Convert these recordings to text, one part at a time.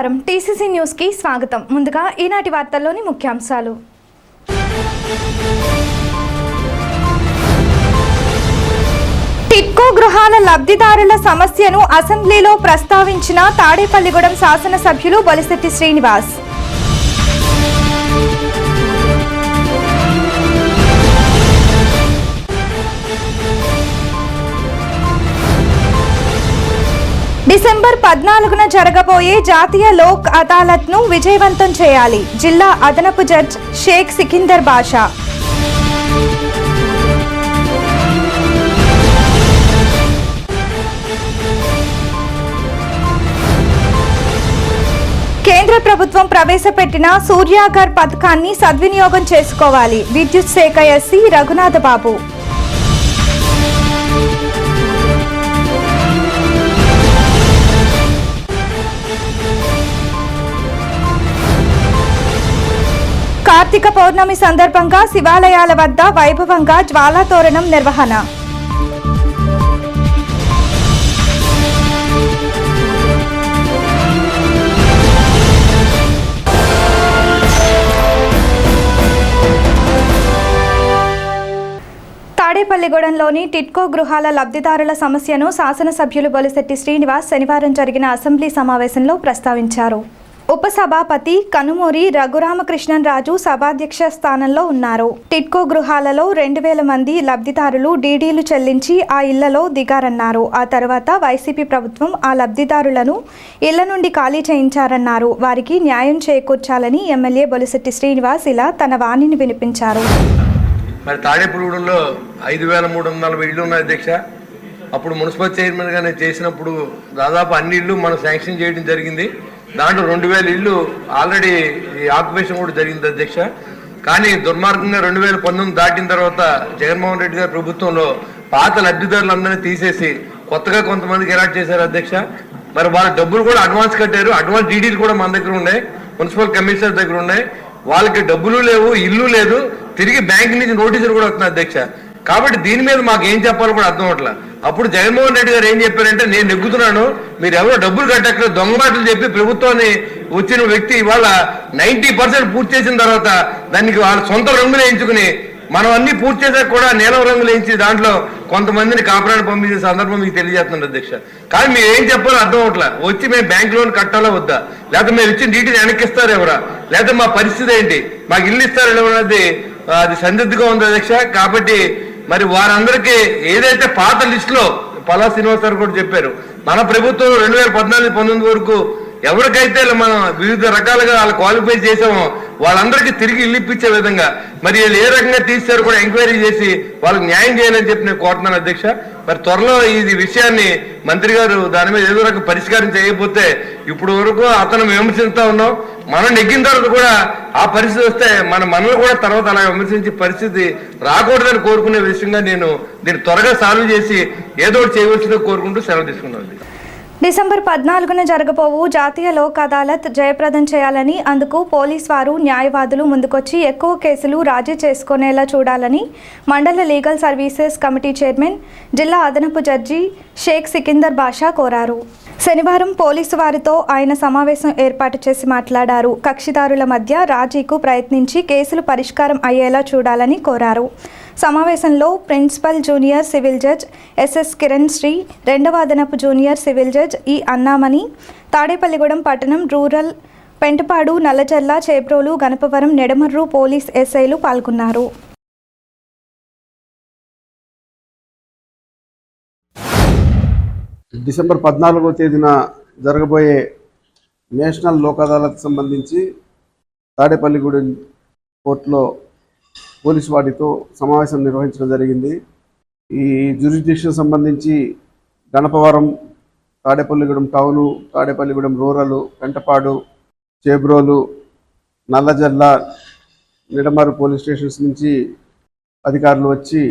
నమస్కారం TCC news కి స్వాగతం. ముందుగా ఈనాటి వార్తల్లోని ముఖ్యాంశాలు. టిట్కో గృహాల లబ్ధిదారుల సమస్యను అసెంబ్లీలో ప్రస్తావించిన తాడేపల్లిగూడెం శాసనసభ్యులు బొలిశెట్టి శ్రీనివాస్. డిసెంబర్ 14న జరగబోయే జాతీయ లోక్ అదాలత్ను విజయవంతం చేయాలి. జిల్లా అదనపు జడ్జ్ షేక్ సికిందర్ బాషా. కేంద్ర ప్రభుత్వం ప్రవేశపెట్టిన సూర్యాఘర్ పథకాన్ని సద్వినియోగం చేసుకోవాలి. విద్యుత్ శాఖ ఎస్సీ రఘునాథ బాబు. కార్తీక పౌర్ణమి సందర్భంగా శివాలయాల వద్ద వైభవంగా జ్వాలాతోరణం నిర్వహణ. తాడేపల్లిగూడెంలోని టిట్కో గృహాల లబ్ధిదారుల సమస్యను శాసనసభ్యులు బొలిశెట్టి శ్రీనివాస్ శనివారం జరిగిన అసెంబ్లీ సమావేశంలో ప్రస్తావించారు. ఉపసభాపతి కనుమూరి రఘురామకృష్ణరాజు సభాధ్యక్ష స్థానంలో ఉన్నారు. టిట్కో గృహాలలో 2000 మంది లబ్ధిదారులు డీడీలు చెల్లించి ఆ ఇళ్లలో దిగారన్నారు. ఆ తర్వాత వైసీపీ ప్రభుత్వం ఆ లబ్ధిదారులను ఇళ్ల నుండి ఖాళీ చేయించారన్నారు. వారికి న్యాయం చేకూర్చాలని ఎమ్మెల్యే బొలిశెట్టి శ్రీనివాస్ ఇలా తన వాణిని వినిపించారు. మరి తాడేపల్లిగూడెంలో 5340 ఇళ్ళు ఉన్నాయి అధ్యక్ష. అప్పుడు మున్సిపల్ చైర్మన్గా నేను చేసినప్పుడు దాదాపు అన్ని ఇళ్ళు మనం శాంక్షన్ చేయడం జరిగింది. దాంట్లో 2000 ఇళ్ళు ఆల్రెడీ ఆక్యుపేషన్ కూడా జరిగింది అధ్యక్ష. కానీ దుర్మార్గంగా 2019 దాటిన తర్వాత జగన్మోహన్ రెడ్డి గారి ప్రభుత్వంలో పాత లబ్ధిదారులందరినీ తీసేసి కొత్తగా కొంతమందికి అలాట్ చేశారు అధ్యక్ష. మరి వాళ్ళ డబ్బులు కూడా అడ్వాన్స్ కట్టారు. అడ్వాన్స్ డీడీలు కూడా మన దగ్గర ఉన్నాయి, మున్సిపల్ కమిషనర్ దగ్గర ఉన్నాయి. వాళ్ళకి డబ్బులు లేవు, ఇల్లు లేదు, తిరిగి బ్యాంక్ నుంచి నోటీసులు కూడా వస్తున్నాయి అధ్యక్ష. కాబట్టి దీని మీద మాకు ఏం చెప్పాలో కూడా అర్థం అవట్లా. అప్పుడు జగన్మోహన్ రెడ్డి గారు ఏం చెప్పారంటే, నేను నెగ్గుతున్నాను, మీరు ఎవరో డబ్బులు కట్టక్కడ దొంగ మాటలు చెప్పి ప్రభుత్వాన్ని వచ్చిన వ్యక్తి ఇవాళ 90% పూర్తి చేసిన తర్వాత దానికి వాళ్ళ సొంత రంగులు వేయించుకుని మనం అన్ని పూర్తి చేసాక కూడా నీలం రంగులు వేయించి దాంట్లో కొంతమందిని కాపురాన్ని పంపించే సందర్భం మీకు తెలియజేస్తున్నాను అధ్యక్ష. కానీ మీరు ఏం చెప్పాలో అర్థం అవట్లా. వచ్చి మేము బ్యాంక్ లోన్ కట్టాలా వద్దా, లేకపోతే మేము ఇచ్చిన డీటీని వెనక్కిస్తారు ఎవరా, లేకపోతే మా పరిస్థితి ఏంటి, మాకు ఇల్లు ఇస్తారు అనేది అది సందిగ్ధంగా ఉంది అధ్యక్ష. కాబట్టి మరి వారందరికీ ఏదైతే పాత లిస్టులో పలా శ్రీనివాస్ గారు కూడా చెప్పారు, మన ప్రభుత్వం 2014-19 వరకు ఎవరికైతే మనం వివిధ రకాలుగా వాళ్ళు క్వాలిఫై చేసామో వాళ్ళందరికీ తిరిగి ఇల్లు ఇప్పించే విధంగా మరి వీళ్ళు ఏ రకంగా తీశారు కూడా ఎంక్వైరీ చేసి వాళ్ళకి న్యాయం చేయాలని చెప్పి నేను కోరుతున్నాను అధ్యక్ష. మరి త్వరలో ఈ విషయాన్ని మంత్రి గారు దాని మీద ఏదో రకం పరిష్కారం చేయకపోతే ఇప్పుడు వరకు అతను విమర్శిస్తూ ఉన్నాం, మనం నెగ్గిన తర్వాత కూడా ఆ పరిస్థితి వస్తే మనల్ని కూడా తర్వాత అలా విమర్శించే పరిస్థితి రాకూడదని కోరుకునే విషయంగా నేను దీన్ని త్వరగా సాల్వ్ చేసి ఏదో ఒకటి చేయవలసిందో కోరుకుంటూ సెలవు తీసుకున్నాను. డిసెంబర్ 14న జరగబోవు జాతీయ లోక్ అదాలత్ జయప్రదం చేయాలని, అందుకు పోలీస్ వారు న్యాయవాదులు ముందుకొచ్చి ఎక్కువ కేసులు రాజీ చేసుకునేలా చూడాలని మండల లీగల్ సర్వీసెస్ కమిటీ చైర్మన్ జిల్లా అదనపు జడ్జి షేక్ సికిందర్ బాషా కోరారు. శనివారం పోలీసు వారితో ఆయన సమావేశం ఏర్పాటు చేసి మాట్లాడారు. కక్షిదారుల మధ్య రాజీకు ప్రయత్నించి కేసులు పరిష్కారం అయ్యేలా చూడాలని కోరారు. సమావేశంలో principal junior civil judge SS Kiran Sri, 2వ అదనపు junior civil judge E Annamani, Tadepalligudem పట్టణం రూరల్, పెంటపాడు, నల్లజర్ల, చేబ్రోలు, గణపవరం, నెడమర్రు పోలీస్ ఎస్ఐలు పాల్గొన్నారు. డిసెంబర్ 14వ తేదీన జరగబోయే నేషనల్ లోక్ అదాలత్ సంబంధించి తాడేపల్లిగూడెం కోర్టులో పోలీసు వారితో సమావేశం నిర్వహించడం జరిగింది. ఈ జ్యూరిస్డిక్షన్ సంబంధించి Ganapavaram, Tadepalligudem town, Tadepalligudem rural, Pentapadu, Chebrolu, Nallajerla, Nidamarru police stations నుంచి అధికారులు వచ్చి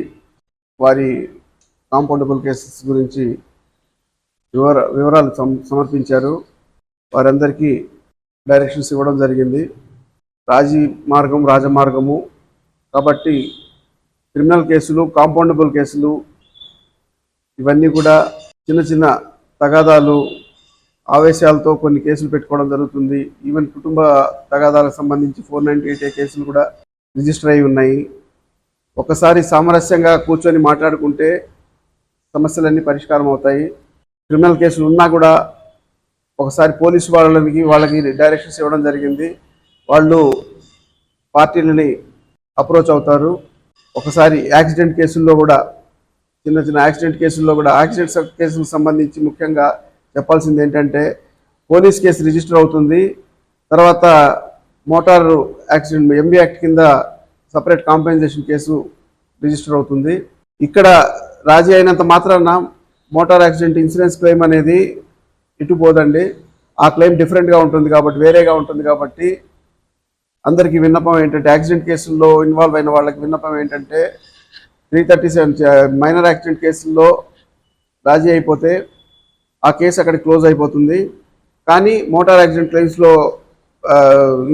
వారి కాంపౌండబుల్ కేసెస్ గురించి వివరాలు సమర్పించారు. వారందరికీ డైరెక్షన్స్ ఇవ్వడం జరిగింది. రాజీ మార్గం రాజమార్గము కాబట్టి క్రిమినల్ కేసులు, కాంపౌండబుల్ కేసులు ఇవన్నీ కూడా చిన్న చిన్న తగాదాలు ఆవేశాలతో కొన్ని కేసులు పెట్టుకోవడం జరుగుతుంది. ఈవెన్ కుటుంబ తగాదాలకు సంబంధించి 498A కేసులు కూడా రిజిస్టర్ అయి ఉన్నాయి. ఒకసారి సామరస్యంగా కూర్చొని మాట్లాడుకుంటే సమస్యలన్నీ పరిష్కారం అవుతాయి. క్రిమినల్ కేసులు ఉన్నా కూడా ఒకసారి పోలీసు వాళ్ళకి డైరెక్షన్స్ ఇవ్వడం జరిగింది. వాళ్ళు పార్టీలని అప్రోచ్ అవుతారు. ఒకసారి యాక్సిడెంట్ కేసుల్లో కూడా చిన్న యాక్సిడెంట్ కేసులకు సంబంధించి ముఖ్యంగా చెప్పాల్సింది ఏంటంటే పోలీస్ కేసు రిజిస్టర్ అవుతుంది. తర్వాత మోటార్ యాక్సిడెంట్ ఎంబీ యాక్ట్ కింద సపరేట్ కాంపెన్సేషన్ కేసు రిజిస్టర్ అవుతుంది. ఇక్కడ రాజీ అయినంత మాత్రాన మోటార్ యాక్సిడెంట్ ఇన్సూరెన్స్ క్లెయిమ్ అనేది ఇటు పోదండి. ఆ క్లెయిమ్ డిఫరెంట్గా ఉంటుంది కాబట్టి, వేరేగా ఉంటుంది కాబట్టి అందరికీ విన్నపం ఏంటంటే, యాక్సిడెంట్ కేసుల్లో ఇన్వాల్వ్ అయిన వాళ్ళకి విన్నపం ఏంటంటే 337 మైనర్ యాక్సిడెంట్ కేసుల్లో రాజీ అయిపోతే ఆ కేసు అక్కడ క్లోజ్ అయిపోతుంది. కానీ మోటార్ యాక్సిడెంట్ క్లెయిమ్స్లో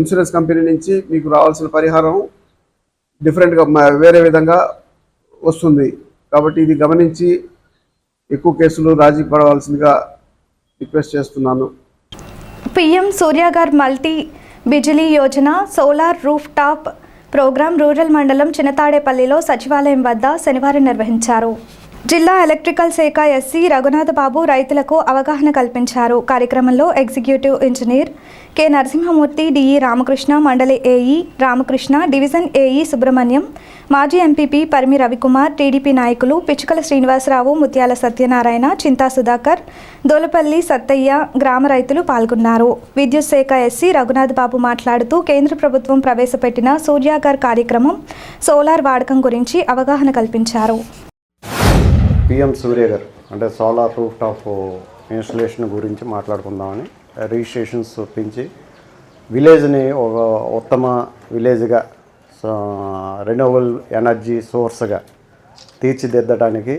ఇన్సూరెన్స్ కంపెనీ నుంచి మీకు రావాల్సిన పరిహారం డిఫరెంట్గా వేరే విధంగా వస్తుంది. కాబట్టి ఇది గమనించి ఎక్కువ కేసులు రాజీ పడవలసిందిగా రిక్వెస్ట్ చేస్తున్నాను. పీఎం సూర్యాగర్ మల్టీ Bijli Yojana solar rooftop programme rural మండలం చిన్నతాడేపల్లిలో సచివాలయం వద్ద శనివారం నిర్వహించారు. జిల్లా ఎలక్ట్రికల్ శాఖ ఎస్సీ రఘునాథ్ బాబు రైతులకు అవగాహన కల్పించారు. కార్యక్రమంలో executive engineer K Narasimhamurthy, DE Ramakrishna, మండలి AE Ramakrishna, division AE Subrahmanyam, మాజీ ఎంపీపీ పరిమి రవికుమార్, టీడీపీ నాయకులు పిచ్చుకల శ్రీనివాసరావు, ముత్యాల సత్యనారాయణ, చింతా సుధాకర్, దోలపల్లి సత్తయ్య, గ్రామ రైతులు పాల్గొన్నారు. విద్యుత్ శాఖ ఎస్సీ రఘునాథ్ బాబు మాట్లాడుతూ కేంద్ర ప్రభుత్వం ప్రవేశపెట్టిన సూర్యాగర్ కార్యక్రమం సోలార్ వాడకం గురించి అవగాహన కల్పించారు. పిఎం సూర్యాగర్ అంటే సోలార్ రూఫ్ టాప్ ఇన్స్టలేషన్ గురించి మాట్లాడుకుందామని రిజిస్ట్రేషన్స్ పెంచి విలేజ్ని ఒక ఉత్తమ విలేజ్గా రెన్యూవబుల్ ఎనర్జీ సోర్స్గా తీర్చిదిద్దడానికి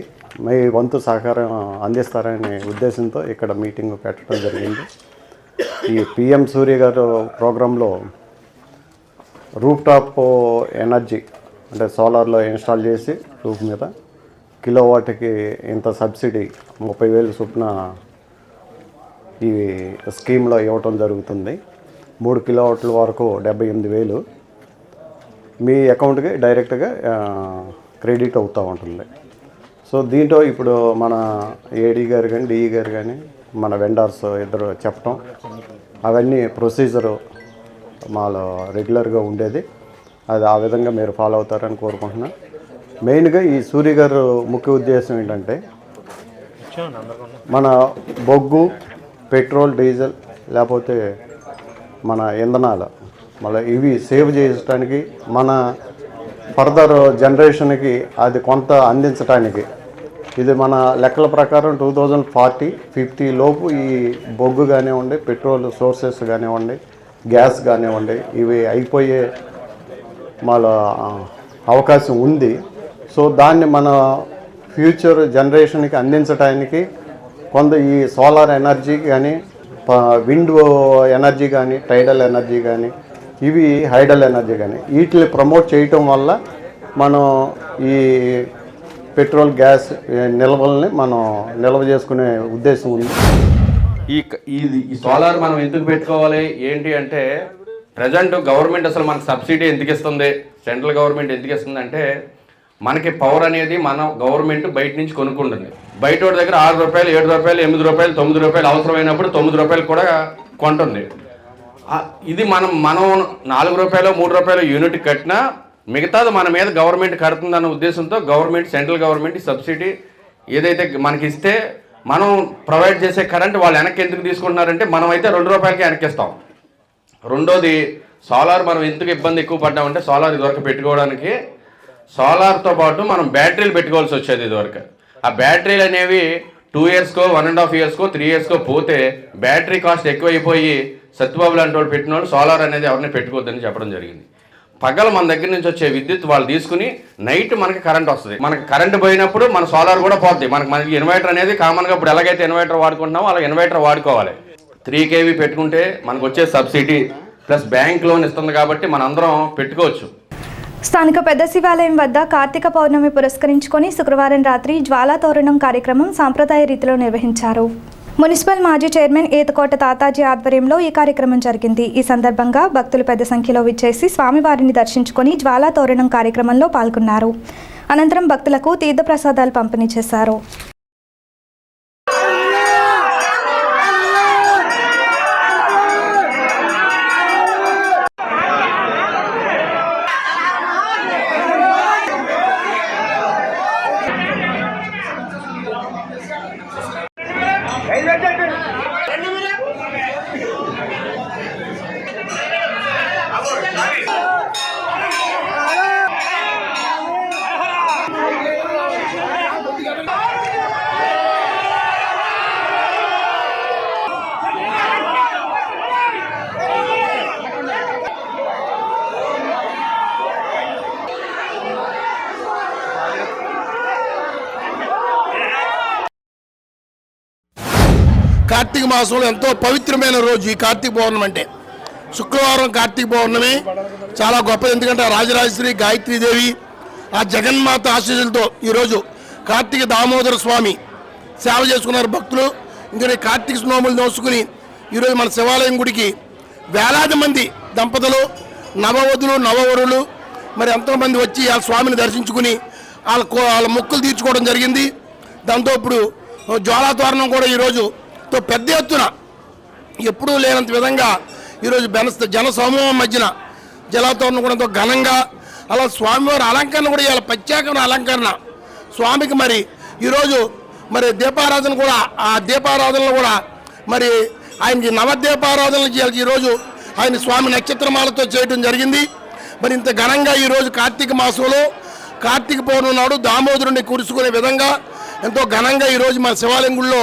మీ వంతు సహకారం అందిస్తారనే ఉద్దేశంతో ఇక్కడ మీటింగ్ పెట్టడం జరిగింది. ఈ పిఎం సూర్యాగర్ ప్రోగ్రాంలో రూఫ్ టాప్ ఎనర్జీ అంటే సోలార్లో ఇన్స్టాల్ చేసి రూఫ్ మీద కిలోవాట్కి ఇంత సబ్సిడీ 30,000 చొప్పున ఈ స్కీమ్లో ఇవ్వటం జరుగుతుంది. 3 కిలోవాట్ల వరకు 78,000 మీ అకౌంట్కి డైరెక్ట్గా క్రెడిట్ అవుతూ ఉంటుంది. సో దీంట్లో ఇప్పుడు మన ఏడీ గారు కానీ డిఈ గారు కానీ మన వెండర్స్ ఇద్దరు చెప్పటం అవన్నీ ప్రొసీజరు మాలో రెగ్యులర్గా ఉండేది. అది ఆ విధంగా మీరు ఫాలో అవుతారని కోరుకుంటున్నాను. మెయిన్గా ఈ సూర్యాగర్ ముఖ్య ఉద్దేశం ఏంటంటే మన బొగ్గు, పెట్రోల్, డీజిల్ లేకపోతే మన ఇంధనాలు మళ్ళీ ఇవి సేవ్ చేయడానికి మన ఫర్దర్ జనరేషన్కి అది కొంత అందించడానికి ఇది మన లెక్కల ప్రకారం 2040-50 లోపు ఈ బొగ్గు కానివ్వండి, పెట్రోల్ సోర్సెస్ కానివ్వండి, గ్యాస్ కానివ్వండి ఇవి అయిపోయే మళ్ళీ అవకాశం ఉంది. సో దాన్ని మన ఫ్యూచర్ జనరేషన్కి అందించడానికి కొంత ఈ సోలార్ ఎనర్జీ కానీ, విండ్ ఎనర్జీ కానీ, టైడల్ ఎనర్జీ కానీ, ఇవి హైడల్ ఎనర్జీ కానీ వీటిని ప్రమోట్ చేయటం వల్ల మనం ఈ పెట్రోల్, గ్యాస్ నిల్వల్ని మనం నిల్వ చేసుకునే ఉద్దేశం ఉంది. ఈ సోలార్ మనం ఎందుకు పెట్టుకోవాలి ఏంటి అంటే, ప్రజెంట్ గవర్నమెంట్ అసలు మనకు సబ్సిడీ ఎందుకు ఇస్తుంది, సెంట్రల్ గవర్నమెంట్ ఎందుకు ఇస్తుంది అంటే, మనకి పవర్ అనేది మన గవర్నమెంట్ బయట నుంచి కొనుక్కుంటుంది. బయట వాడి దగ్గర 6 రూపాయలు, 7 రూపాయలు, 8 రూపాయలు, 9 రూపాయలు అవసరమైనప్పుడు 9 రూపాయలు కూడా కొంటుంది. ఇది మనం 4 రూపాయలు, 3 రూపాయలు యూనిట్ కట్టినా మిగతాది మన మీద గవర్నమెంట్ కడుతుందన్న ఉద్దేశంతో గవర్నమెంట్, సెంట్రల్ గవర్నమెంట్ సబ్సిడీ ఏదైతే మనకి ఇస్తే మనం ప్రొవైడ్ చేసే కరెంట్ వాళ్ళు వెనక్కి ఎందుకు తీసుకుంటున్నారంటే, మనం అయితే 2 రూపాయలకి వెనక్కిస్తాం. రెండోది సోలార్ మనం ఎందుకు ఇబ్బంది ఎక్కువ పడ్డామంటే, సోలార్ ఇదివరకు పెట్టుకోవడానికి సోలార్తో పాటు మనం బ్యాటరీలు పెట్టుకోవాల్సి వచ్చేది ఇదివరకు. ఆ బ్యాటరీలు అనేవి 2 ఇయర్స్కో, 1.5 ఇయర్స్కో, 3 ఇయర్స్కో పోతే బ్యాటరీ కాస్ట్ ఎక్కువైపోయి సత్యబాబు లాంటి వాళ్ళు పెట్టిన వాళ్ళు సోలార్ అనేది ఎవరిని పెట్టుకోవద్దని చెప్పడం జరిగింది. పగలు మన దగ్గర నుంచి వచ్చే విద్యుత్ వాళ్ళు తీసుకుని నైట్ మనకి కరెంట్ వస్తుంది. మనకి కరెంట్ పోయినప్పుడు మన సోలార్ కూడా పోద్ది. మనకి ఇన్వర్టర్ అనేది కామన్గా ఇప్పుడు ఎలాగైతే ఇన్వర్టర్ వాడుకుంటున్నామో అలా ఇన్వర్టర్ వాడుకోవాలి. 3 kV పెట్టుకుంటే మనకు వచ్చే సబ్సిడీ ప్లస్ బ్యాంక్ లోన్ ఇస్తుంది కాబట్టి మనందరం పెట్టుకోవచ్చు. స్థానిక పెద్ద శివాలయం వద్ద కార్తీక పౌర్ణమి పురస్కరించుకొని శుక్రవారం రాత్రి జ్వాలా తోరణం కార్యక్రమం సాంప్రదాయ రీతిలో నిర్వహించారు. మున్సిపల్ మాజీ చైర్మన్ ఈతకోట తాతాజీ ఆధ్వర్యంలో ఈ కార్యక్రమం జరిగింది. ఈ సందర్భంగా భక్తులు పెద్ద సంఖ్యలో విచ్చేసి స్వామివారిని దర్శించుకొని జ్వాలా తోరణం కార్యక్రమంలో పాల్గొన్నారు. అనంతరం భక్తులకు తీర్థప్రసాదాలు పంపిణీ చేశారు. కార్తీక మాసంలో ఎంతో పవిత్రమైన రోజు ఈ కార్తీక పౌర్ణమి అంటే. శుక్రవారం కార్తీక పౌర్ణమి చాలా గొప్పది. ఎందుకంటే రాజరాజేశ్వరి గాయత్రీదేవి ఆ జగన్మాత ఆశీస్సులతో ఈరోజు కార్తీక దామోదర స్వామి సేవ చేసుకున్నారు భక్తులు. ఇంకా కార్తీక నోములు దోసుకుని ఈరోజు మన శివాలయం గుడికి వేలాది మంది దంపతులు, నవవధులు, నవవరులు మరి ఎంతోమంది వచ్చి ఆ స్వామిని దర్శించుకుని వాళ్ళ మొక్కులు తీర్చుకోవడం జరిగింది. దాంతో ఇప్పుడు జ్వాలా తోరణం కూడా ఈరోజు పెద్ద ఎత్తున ఎప్పుడూ లేనంత విధంగా ఈరోజు జన సమూహం మధ్యన జలాతోరణం కూడా ఎంతో ఘనంగా, అలా స్వామివారి అలంకరణ కూడా ఇవాళ ప్రత్యేకమైన అలంకరణ స్వామికి. మరి ఈరోజు మరి దీపారాధన కూడా, ఆ దీపారాధనలు కూడా మరి ఆయనకి నవదీపారాధనలు చేయాలి. ఈరోజు ఆయన స్వామి నక్షత్రమాలతో చేయడం జరిగింది. మరి ఇంత ఘనంగా ఈరోజు కార్తీక మాసంలో కార్తీక పౌర్ణమి నాడు దామోదరుని కురుచుకునే విధంగా ఎంతో ఘనంగా ఈరోజు మన శివాలయం గుడిలో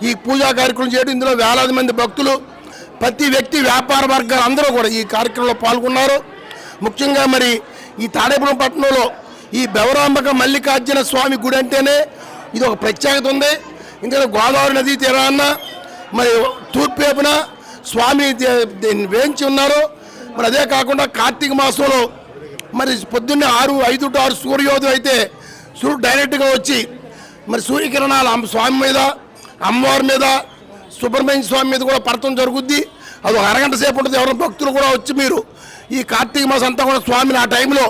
ఈ పూజా కార్యక్రమం చేయడం. ఇందులో వేలాది మంది భక్తులు, ప్రతి వ్యక్తి, వ్యాపార వర్గాలు అందరూ కూడా ఈ కార్యక్రమంలో పాల్గొన్నారు. ముఖ్యంగా మరి ఈ తాడేపురం పట్టణంలో ఈ బెవరాంబక మల్లికార్జున స్వామి గుడి అంటేనే ఇది ఒక ప్రత్యేకత ఉంది. ఇంకా గోదావరి నదీ తీరాన మరి తూర్పు వైపున స్వామి వేయించి ఉన్నారు. మరి అదే కాకుండా కార్తీక మాసంలో మరి పొద్దున్నే 5 to 6 సూర్యోదయం అయితే సూర్యుడు డైరెక్ట్గా వచ్చి మరి సూర్యకిరణాలు స్వామి మీద, అమ్మవారి మీద, సుబ్రహ్మణ్య స్వామి మీద కూడా పడటం జరుగుద్ది. అది ఒక అరగంట సేపు ఉంటుంది. ఎవరైనా భక్తులు కూడా వచ్చి మీరు ఈ కార్తీక మాసం అంతా కూడా స్వామిని ఆ టైంలో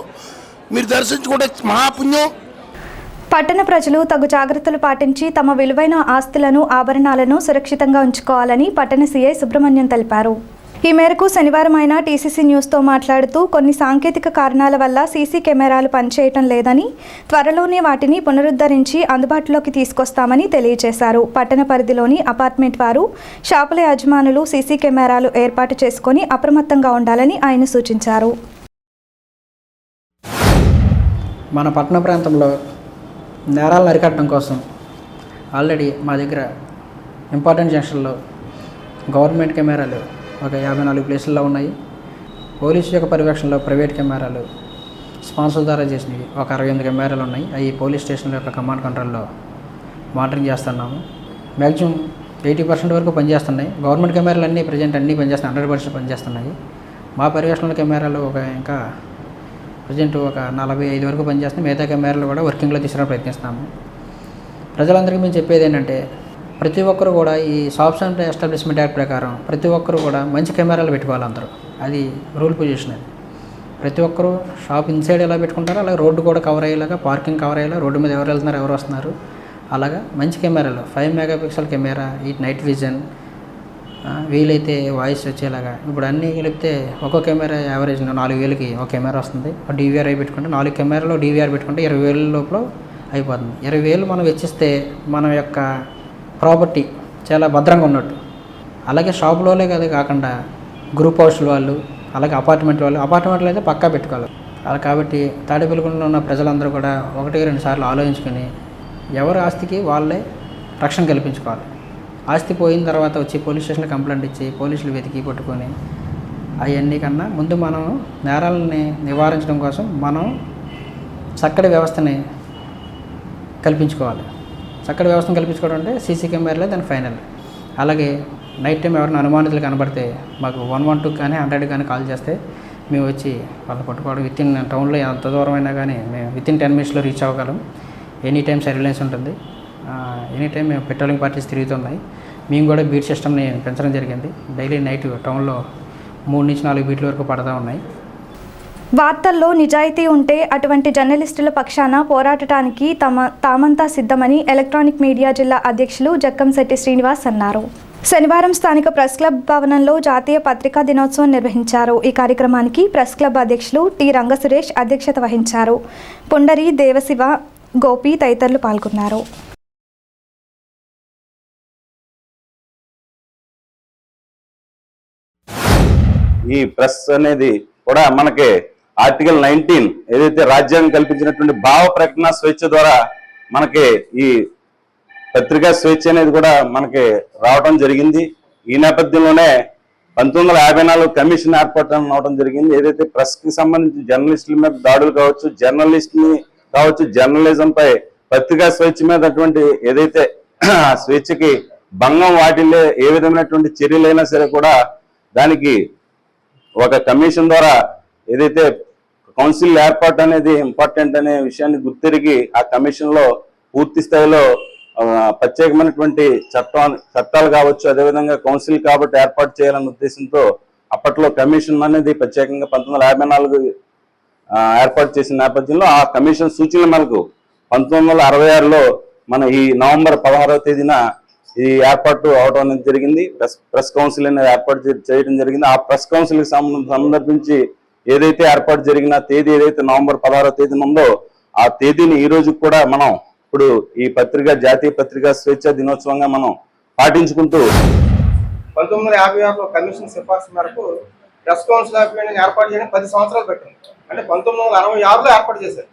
మీరు దర్శించుకుంటే మహాపుణ్యం. పట్టణ ప్రజలు తగు జాగ్రత్తలు పాటించి తమ విలువైన ఆస్తులను, ఆభరణాలను సురక్షితంగా ఉంచుకోవాలని పట్టణ సీఐ సుబ్రహ్మణ్యం తెలిపారు. ఈ మేరకు శనివారం ఆయన టీసీసీ న్యూస్తో మాట్లాడుతూ కొన్ని సాంకేతిక కారణాల వల్ల సీసీ కెమెరాలు పనిచేయటం లేదని, త్వరలోనే వాటిని పునరుద్ధరించి అందుబాటులోకి తీసుకొస్తామని తెలియజేశారు. పట్టణ పరిధిలోని అపార్ట్మెంట్ వారు, షాపుల యజమానులు సీసీ కెమెరాలు ఏర్పాటు చేసుకొని అప్రమత్తంగా ఉండాలని ఆయన సూచించారు. మన పట్టణ ప్రాంతంలో నేరాలను అరికట్టడం కోసం ఆల్రెడీ మా దగ్గర ఇంపార్టెంట్ జంక్షన్లో గవర్నమెంట్ కెమెరాలు ఒక 54 ప్లేసుల్లో ఉన్నాయి. పోలీసు యొక్క పర్యవేక్షణలో ప్రైవేట్ కెమెరాలు స్పాన్సర్ ద్వారా చేసినవి ఒక 68 కెమెరాలు ఉన్నాయి. అవి పోలీస్ స్టేషన్ల యొక్క కమాండ్ కంట్రోల్లో మానిటరింగ్ చేస్తున్నాము. మ్యాక్సిమం 80% వరకు పనిచేస్తున్నాయి. గవర్నమెంట్ కెమెరాలు అన్నీ ప్రజెంట్ అన్నీ పనిచేస్తున్నాయి, 100% పనిచేస్తున్నాయి. మా పర్యవేక్షణ కెమెరాలు ఇంకా ప్రజెంట్ ఒక 45 వరకు పనిచేస్తున్నాయి. మిగతా కెమెరాలు కూడా వర్కింగ్లో తీసుకురావడానికి ప్రయత్నిస్తున్నాము. ప్రజలందరికీ మేము చెప్పేది ఏంటంటే, ప్రతి ఒక్కరు కూడా ఈ షాప్స్ అండ్ ఎస్టాబ్లిష్మెంట్ యాక్ట్ ప్రకారం ప్రతి ఒక్కరు కూడా మంచి కెమెరాలు పెట్టుకోవాలి. అందరూ అది రూల్ పొజిషన్. అది ప్రతి ఒక్కరు షాప్ ఇన్సైడ్ ఎలా పెట్టుకుంటారో అలాగే రోడ్డు కూడా కవర్ అయ్యేలాగా, పార్కింగ్ కవర్ అయ్యేలా, రోడ్డు మీద ఎవరు వెళ్తున్నారు, ఎవరు వస్తున్నారు, అలాగా మంచి కెమెరాలు 5 MP కెమెరా, ఈ నైట్ విజన్, వీలైతే వాయిస్ వచ్చేలాగా. ఇప్పుడు అన్నీ కలిపితే ఒక్కో కెమెరా యావరేజ్ 4,000కి ఒక కెమెరా వస్తుంది. DVR పెట్టుకుంటే 4 కెమెరాలో DVR పెట్టుకుంటే 20,000 లోపల అయిపోతుంది. 20,000 మనం వెచ్చిస్తే మన యొక్క ప్రాపర్టీ చాలా భద్రంగా ఉన్నట్టు. అలాగే షాపులోనే కదా కాకుండా గ్రూప్ హౌస్ల వాళ్ళు, అలాగే అపార్ట్మెంట్ వాళ్ళు, అపార్ట్మెంట్లో అయితే పక్కా పెట్టుకోవాలి. అలా కాబట్టి తాడేపల్లిగూడెంలో ఉన్న ప్రజలందరూ కూడా 1-2 సార్లు ఆలోచించుకొని ఎవరి ఆస్తికి వాళ్ళే రక్షణ కల్పించుకోవాలి. ఆస్తి పోయిన తర్వాత వచ్చి పోలీస్ స్టేషన్లో కంప్లైంట్ ఇచ్చి పోలీసులు వెతికి పట్టుకొని అవన్నీ కన్నా ముందు మనం నేరాలని నివారించడం కోసం మనం చక్కటి వ్యవస్థని కల్పించుకోవాలి. చక్కటి వ్యవస్థను కల్పించుకోవడం అంటే సీసీ కెమెరాలే దాని ఫైనల్. అలాగే నైట్ టైం ఎవరైనా అనుమానితులు కనబడితే మాకు 112 కానీ 100 కానీ కాల్ చేస్తే మేము వచ్చి వాళ్ళని పట్టుకోవడం వితిన్ టౌన్లో ఎంత దూరం అయినా కానీ మేము వితిన్ 10 minutesలో రీచ్ అవ్వగలం. ఎనీ టైం సర్వేలెన్స్ ఉంటుంది. ఎనీ టైం మేము పెట్రోలింగ్ పార్టీస్ తిరుగుతున్నాయి. మేము కూడా బీట్ సిస్టమ్ని పెంచడం జరిగింది. డైలీ నైట్ టౌన్లో 3 నుంచి 4 బీట్ల వరకు పడతా ఉన్నాయి. వార్తల్లో నిజాయితీ ఉంటే అటువంటి జర్నలిస్టుల పక్షాన పోరాడటానికి తామంతా సిద్ధమని ఎలక్ట్రానిక్ మీడియా జిల్లా అధ్యక్షులు జక్కంశెట్టి శ్రీనివాస్ అన్నారు. శనివారం స్థానిక ప్రెస్ క్లబ్ భవనంలో జాతీయ పత్రికా దినోత్సవం నిర్వహించారు. ఈ కార్యక్రమానికి ప్రెస్ క్లబ్ అధ్యక్షులు టి రంగసురేష్ అధ్యక్షత వహించారు. పుండరి, దేవశివ, గోపి తదితరులు పాల్గొన్నారు. ఈ ప్రెస్ అనేది కూడా మనకి ఆర్టికల్ 19 ఏదైతే రాజ్యాంగం కల్పించినటువంటి భావ ప్రకటన స్వేచ్ఛ ద్వారా మనకి ఈ పత్రికా స్వేచ్ఛ అనేది కూడా మనకి రావడం జరిగింది. ఈ నేపథ్యంలోనే 1954 కమిషన్ ఏర్పాటు అవడం జరిగింది. ఏదైతే ప్రెస్ కి సంబంధించి జర్నలిస్టుల మీద దాడులు కావచ్చు, జర్నలిస్ట్ని కావచ్చు, జర్నలిజం పై పత్రికా స్వేచ్ఛ మీద అటువంటి ఏదైతే స్వేచ్ఛకి భంగం వాటిల్లే ఏ విధమైనటువంటి చర్యలైనా సరే కూడా దానికి ఒక కమిషన్ ద్వారా ఏదైతే కౌన్సిల్ ఏర్పాటు అనేది ఇంపార్టెంట్ అనే విషయాన్ని గుర్తిరిగి ఆ కమిషన్ లో పూర్తి స్థాయిలో ప్రత్యేకమైనటువంటి చట్టాలు కావచ్చు, అదేవిధంగా కౌన్సిల్ కాబట్టి ఏర్పాటు చేయాలన్న ఉద్దేశంతో అప్పట్లో కమిషన్ అనేది ప్రత్యేకంగా 1954 ఏర్పాటు చేసిన నేపథ్యంలో ఆ కమిషన్ సూచనల మేరకు 1966లో మన ఈ నవంబర్ 16వ తేదీన ఈ ఏర్పాటు అవడం అనేది జరిగింది. ప్రెస్ కౌన్సిల్ అనేది ఏర్పాటు చేయడం జరిగింది. ఆ ప్రెస్ కౌన్సిల్ కి సందర్భించి ఏదైతే ఏర్పాటు జరిగిన తేదీ ఏదైతే నవంబర్ 16వ తేదీన ఉందో ఆ తేదీని ఈ రోజు కూడా మనం ఇప్పుడు ఈ జాతీయ పత్రికా స్వేచ్ఛ దినోత్సవంగా మనం పాటించుకుంటూ 1956లో కమిషన్ సిఫార్సు మేరకు ప్రెస్ కౌన్సిల్ ఆఫ్ ఇండియా ఏర్పాటు చేయడానికి 10 సంవత్సరాలు పట్టింది. అంటే 1966లో ఏర్పాటు చేశారు.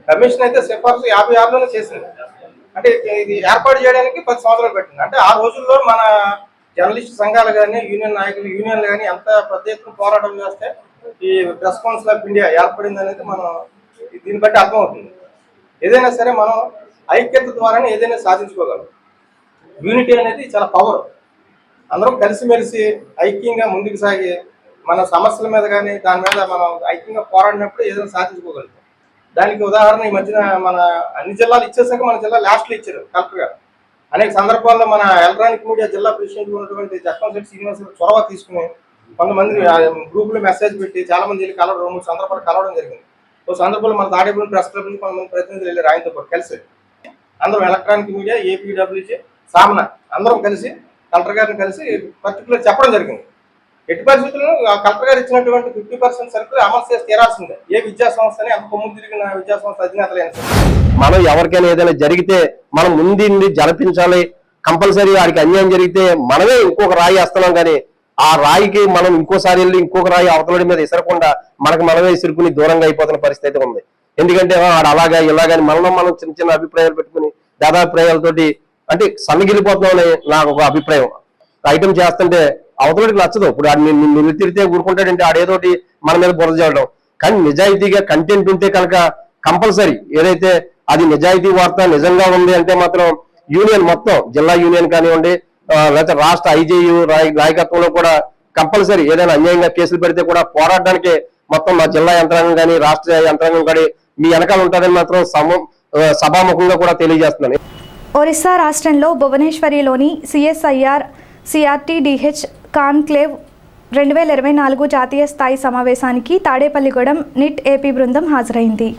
కమిషన్ అయితే సిఫార్సు 56లోనే చేసింది. అంటే ఇది ఏర్పాటు చేయడానికి 10 సంవత్సరాలు పెట్టింది. అంటే ఆ రోజుల్లో మన జర్నలిస్ట్ సంఘాలు కానీ, యూనియన్ నాయకులు, యూనియన్లు కానీ ఎంత పెద్ద ఎత్తున పోరాటం చేస్తే ఈ ప్రెస్ కౌన్సిల్ ఆఫ్ ఇండియా ఏర్పడింది అనేది మనం దీన్ని బట్టి అర్థమవుతుంది. ఏదైనా సరే మనం ఐక్యత ద్వారానే ఏదైనా సాధించుకోగలం. యూనిటీ అనేది చాలా పవర్. అందరం కలిసిమెలిసి ఐక్యంగా ముందుకు సాగి మన సమస్యల మీద కానీ దాని మీద మనం ఐక్యంగా పోరాడినప్పుడు ఏదైనా సాధించుకోగలుగుతాం. దానికి ఉదాహరణ ఈ మధ్యన మన అన్ని జిల్లాలు ఇచ్చేసాక మన జిల్లా లాస్ట్లో ఇచ్చారు కలెక్టర్ గారు. అనేక సందర్భాల్లో మన ఎలక్ట్రానిక్ మీడియా జిల్లా ప్రెసిడెంట్ ఉన్నటువంటి జక్కంశెట్టి శ్రీనివాస్ చొరవ తీసుకుని కొంతమంది గ్రూపులో మెసేజ్ పెట్టి చాలా మంది వెళ్ళి కలవడం, 2-3 సందర్భాలు కలవడం జరిగింది. ఓ సందర్భంలో మన తాడేపల్లి ప్రెస్ క్లబ్ నుంచి కొంతమంది ప్రతినిధులు వెళ్ళి ఆయనతో పాటు కలిసి అందరం ఎలక్ట్రానిక్ మీడియా, ఏపీడబ్ల్యూజీ, సామన అందరం కలిసి కలెక్టర్ గారిని కలిసి పర్టికులర్ చెప్పడం జరిగింది. ఎట్టి పరిస్థితుల్లో కలెక్టర్ గారు ఇచ్చినటువంటి 50% సరుకులు అమలు చేసి తీరాల్సిందే. ఏ విద్యా సంస్థని అంత కొమ్ము తిరిగిన విద్యా సంస్థ అధినేతలైన మనం ఎవరికైనా ఏదైనా జరిగితే మనం ముందు జరిపించాలి. కంపల్సరీ వారికి అన్యాయం జరిగితే మనమే ఇంకొక రాయి వేస్తున్నాం, కానీ ఆ రాయికి మనం ఇంకోసారి వెళ్ళి ఇంకొక రాయి అవతలడి మీద ఇసరకుండా మనమే ఇసురుకుని దూరంగా అయిపోతున్న పరిస్థితి ఉంది. ఎందుకంటే వాడు అలాగా ఇలాగని మనం చిన్న చిన్న అభిప్రాయాలు పెట్టుకుని దాదాభిప్రాయాలతోటి అంటే సన్నగిలిపోతున్నామని నాకు ఒక అభిప్రాయం. ఐటమ్ చేస్తుంటే అవతలడికి నచ్చదు. ఇప్పుడు నిన్ను తిరిగితే ఊరుకుంటాడంటే ఆడేదోటి మన మీద బురద చేయడం. కానీ నిజాయితీగా కంటెంట్ ఉంటే కనుక కంపల్సరీ ఏదైతే అది నిజాయితీ వార్త నిజంగా ఉంది అంటే మాత్రం యూనియన్ మొత్తం జిల్లా యూనియన్ కానివ్వండి, లేకపోతే రాష్ట్ర ఐజేయు నాయకత్వంలో కూడా కంపల్సరీ ఏదైనా అన్యాయంగా కేసులు పెడితే కూడా పోరాడడానికి మొత్తం మా జిల్లా యంత్రాంగం కానీ రాష్ట్ర యంత్రాంగం కానీ మీ వెనకాల ఉంటారని మాత్రం సభాముఖంగా కూడా తెలియజేస్తున్నాను. ఒరిస్సా రాష్ట్రంలో భువనేశ్వరిలోని సిఎస్ఐఆర్ సిఆర్టీడీహెచ్ కాన్క్లేవ్ 2024 జాతీయ స్థాయి సమావేశానికి తాడేపల్లిగూడెం నిట్ ఏపీ బృందం హాజరైంది.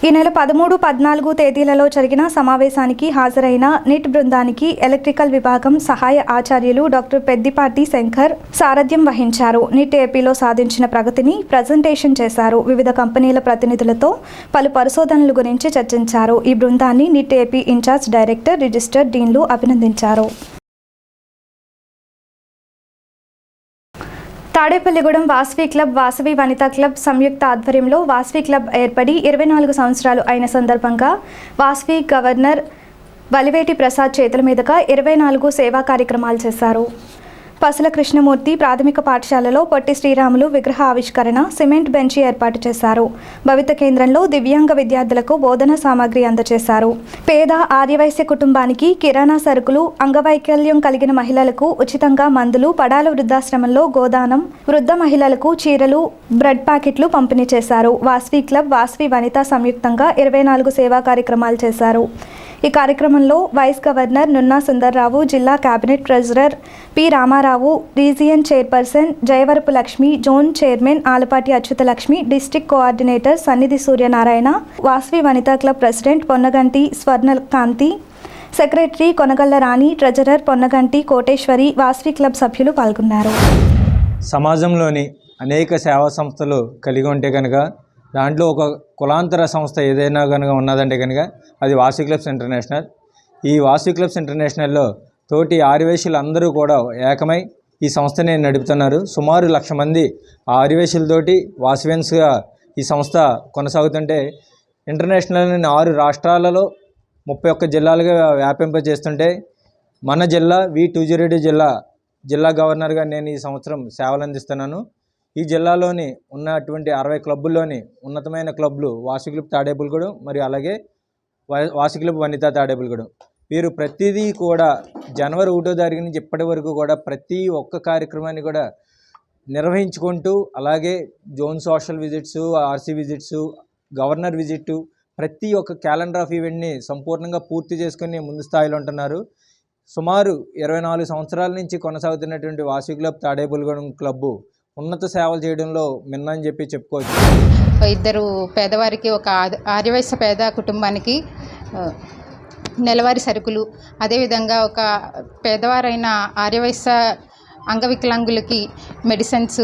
ఈ నెల 13, 14 తేదీలలో జరిగిన సమావేశానికి హాజరైన నిట్ బృందానికి ఎలక్ట్రికల్ విభాగం సహాయ ఆచార్యులు డాక్టర్ పెద్దిపాటి శంకర్ సారథ్యం వహించారు. నిట్ ఏపీలో సాధించిన ప్రగతిని ప్రజెంటేషన్ చేశారు. వివిధ కంపెనీల ప్రతినిధులతో పలు పరిశోధనల గురించి చర్చించారు. ఈ బృందాన్ని NIT AP in-charge director, registrar డీన్లు అభినందించారు. తాడేపల్లిగూడెం వాసవి క్లబ్, వాసవి వనితా క్లబ్ సంయుక్త ఆధ్వర్యంలో వాసవి క్లబ్ ఏర్పడి 24 సంవత్సరాలు అయిన సందర్భంగా వాసవి గవర్నర్ వలివేటి ప్రసాద్ చేతుల మీదుగా 24 సేవా కార్యక్రమాలు చేశారు. పసుల కృష్ణమూర్తి ప్రాథమిక పాఠశాలలో పొట్టి శ్రీరాములు విగ్రహ ఆవిష్కరణ, సిమెంట్ బెంచి ఏర్పాటు చేశారు. భవిత కేంద్రంలో దివ్యాంగ విద్యార్థులకు బోధన సామాగ్రి అందజేశారు. పేద ఆదివాసీ కుటుంబానికి కిరాణా సరుకులు, అంగవైకల్యం కలిగిన మహిళలకు ఉచితంగా మందులు, పడాల వృద్ధాశ్రమంలో గోదానం, వృద్ధ మహిళలకు చీరలు, బ్రెడ్ ప్యాకెట్లు పంపిణీ చేశారు. వాస్వి క్లబ్, వాస్వి వనిత సంయుక్తంగా 24 సేవా కార్యక్రమాలు చేశారు. ఈ కార్యక్రమంలో వైస్ గవర్నర్ నున్నా సుందర్రావు, జిల్లా cabinet treasurer P Ramarao, region chairperson Jayavarapu Lakshmi, zone chairman Alapati Achyutalakshmi, district coordinator Sannidhi Suryanarayana, Vasavi Vanitha club president Ponnaganti Swarnakanthi, secretary Konagalla Rani, treasurer Ponnaganti Koteswari, Vasavi club సభ్యులు పాల్గొన్నారు. సమాజంలోని అనేక సేవా సంస్థలు కలిగి ఉంటే కనుక దాంట్లో ఒక కులాంతర సంస్థ ఏదైనా కనుక ఉన్నదంటే కనుక అది వాస్వి క్లబ్స్ ఇంటర్నేషనల్. ఈ వాస్వి క్లబ్స్ ఇంటర్నేషనల్లో తోటి ఆదివాసీలు అందరూ కూడా ఏకమై ఈ సంస్థని నడుపుతున్నారు. సుమారు 1,00,000 మంది ఆదివాసీలతోటి వాస్వియన్స్గా ఈ సంస్థ కొనసాగుతుంటే ఇంటర్నేషనల్ని 6 రాష్ట్రాలలో 31 జిల్లాలుగా వ్యాపింపజేస్తుంటే మన జిల్లా V202 జిల్లా గవర్నర్గా నేను ఈ సంవత్సరం సేవలు అందిస్తున్నాను. ఈ జిల్లాలోని ఉన్నటువంటి 60 క్లబ్బుల్లోని ఉన్నతమైన క్లబ్లు వాస్వి క్లబ్ తాడేపులగూడెం మరియు అలాగే వాస్వి క్లబ్ వనితా తాడేపులగూడెం. వీరు ప్రతిదీ కూడా జనవరి 1వ తారీఖు నుంచి ఇప్పటి వరకు కూడా ప్రతి ఒక్క కార్యక్రమాన్ని కూడా నిర్వహించుకుంటూ, అలాగే zone social visits, RC visits, governor visit, ప్రతి ఒక్క క్యాలెండర్ ఆఫ్ ఈవెంట్ని సంపూర్ణంగా పూర్తి చేసుకుని ముందు స్థాయిలో ఉంటున్నారు. సుమారు 24 సంవత్సరాల నుంచి కొనసాగుతున్నటువంటి వాస్వి క్లబ్ తాడేపులగూడెం క్లబ్బు ఉన్నత సేవలు చేయడంలో మిన్న అని చెప్పి చెప్పుకోవచ్చు. ఇద్దరు పేదవారికి, ఒక ఆర్యవైశ్య పేద కుటుంబానికి నెలవారీ సరుకులు, అదేవిధంగా ఒక పేదవారైన ఆర్యవైశ్య అంగవికలాంగులకి మెడిసిన్స్,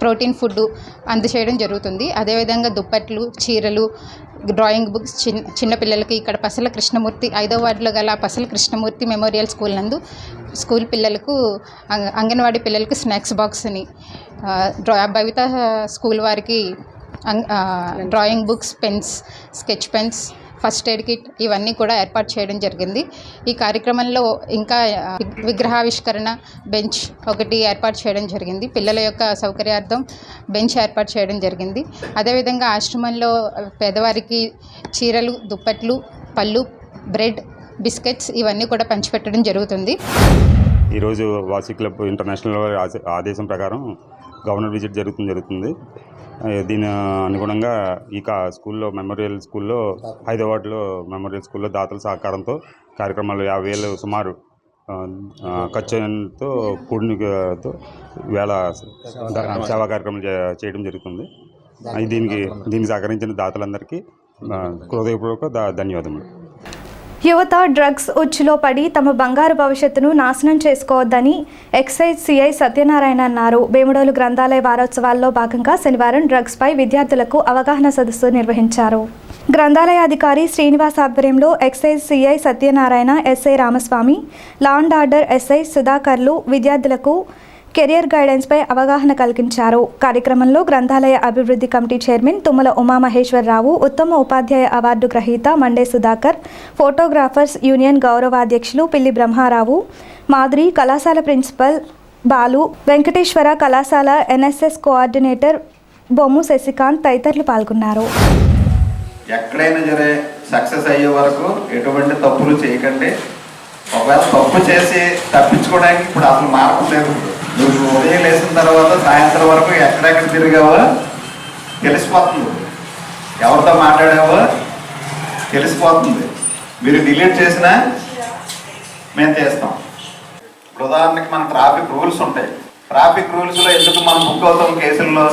ప్రోటీన్ ఫుడ్ అందజేయడం జరుగుతుంది. అదేవిధంగా దుప్పట్లు, చీరలు, డ్రాయింగ్ బుక్స్ చిన్నపిల్లలకి ఇక్కడ పసల కృష్ణమూర్తి 5వ వార్డులో గల పసల కృష్ణమూర్తి మెమోరియల్ స్కూల్ నందు స్కూల్ పిల్లలకు, అంగన్వాడీ పిల్లలకు స్నాక్స్ బాక్స్ని, భవిత స్కూల్ వారికి drawing books, pens, sketch pens, first aid kit ఇవన్నీ కూడా ఏర్పాటు చేయడం జరిగింది. ఈ కార్యక్రమంలో ఇంకా విగ్రహావిష్కరణ, బెంచ్ ఒకటి ఏర్పాటు చేయడం జరిగింది. పిల్లల యొక్క సౌకర్యార్థం బెంచ్ ఏర్పాటు చేయడం జరిగింది. అదేవిధంగా ఆశ్రమంలో పేదవారికి చీరలు, దుప్పట్లు, పళ్ళు, బ్రెడ్, బిస్కెట్స్ ఇవన్నీ కూడా పంచిపెట్టడం జరుగుతుంది. ఈరోజు వాస్వి క్లబ్ ఇంటర్నేషనల్ ఆదేశం ప్రకారం గవర్నర్ విజిట్ జరుగుతుంది. దీని అనుగుణంగా ఈ స్కూల్లో, మెమోరియల్ స్కూల్లో, 5వ వార్డులో మెమోరియల్ స్కూల్లో దాతల సహకారంతో కార్యక్రమాలు 50,000 సుమారు ఖర్చుతో కూడినతో వేళ సేవా కార్యక్రమాలు చేయడం జరుగుతుంది. దీనికి సహకరించిన దాతలందరికీ హృదయపూర్వక ధన్యవాదములు. యువత డ్రగ్స్ ఉచ్చులో పడి తమ బంగారు భవిష్యత్తును నాశనం చేసుకోవద్దని ఎక్సైజ్ సిఐ సత్యనారాయణ అన్నారు. వేముడోలు గ్రంథాలయ వారోత్సవాల్లో భాగంగా శనివారం డ్రగ్స్పై విద్యార్థులకు అవగాహన సదస్సు నిర్వహించారు. గ్రంథాలయ అధికారి శ్రీనివాస్ ఆధ్వర్యంలో excise CI Satyanarayana, SI Ramaswamy, law and order SI సుధాకర్లు విద్యార్థులకు కెరియర్ గైడెన్స్పై అవగాహన కలిగించారు. కార్యక్రమంలో గ్రంథాలయ అభివృద్ధి కమిటీ చైర్మన్ తుమ్మల ఉమామహేశ్వరరావు, ఉత్తమ ఉపాధ్యాయ అవార్డు గ్రహీత మండే సుధాకర్, ఫోటోగ్రాఫర్స్ యూనియన్ గౌరవాధ్యక్షులు పిల్లి బ్రహ్మారావు, మాధురి, కళాశాల ప్రిన్సిపల్ బాలు, వెంకటేశ్వర కళాశాల ఎన్ఎస్ఎస్ కోఆర్డినేటర్ బొమ్ము శశికాంత్ తదితరులు పాల్గొన్నారు. ఎక్కడైనా సరే సక్సెస్ అయ్యే వరకు ఎటువంటి తప్పులు చేయకండి. ఒకవేళ తప్పు చేసి తప్పించుకోవడానికి ఇప్పుడు అసలు మార్గం లేదు. నువ్వు ఉదయం లేచిన తర్వాత సాయంత్రం వరకు ఎక్కడెక్కడ తిరిగావో తెలిసిపోతుంది, ఎవరితో మాట్లాడావో తెలిసిపోతుంది. మీరు డిలీట్ చేసినా మేము చేస్తాం. ఇప్పుడు ఉదాహరణకి మన ట్రాఫిక్ రూల్స్ ఉంటాయి. ట్రాఫిక్ రూల్స్లో ఎందుకు మనం బుక్ అవుతాం కేసుల్లో?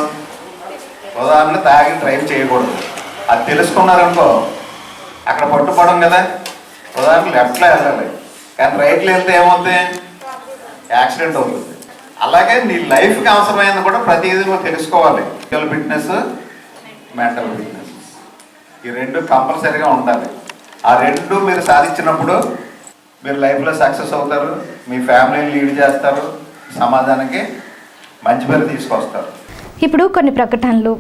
ఉదాహరణ తాగి డ్రైవ్ చేయకూడదు. అది తెలుసుకున్నారనుకో అక్కడ పట్టుకోవడం కదా. ఉదాహరణ లెఫ్ట్లో వెళ్ళాలి, కానీ రైట్లో వెళ్తే ఏమవుతుంది? యాక్సిడెంట్ అవుతుంది. అలాగే నీ లైఫ్కి అవసరమైనది కూడా ప్రతిదీ నువ్వు తెలుసుకోవాలి. ఫిజికల్ ఫిట్నెస్, మెంటల్ ఫిట్నెస్, ఈ రెండు కంపల్సరీగా ఉండాలి. ఆ రెండు మీరు సాధించినప్పుడు మీరు లైఫ్లో సక్సెస్ అవుతారు, మీ ఫ్యామిలీని లీడ్ చేస్తారు, సమాజానికి మంచి పేరు తీసుకొస్తారు. ఇప్పుడు కొన్ని ప్రకటనలు.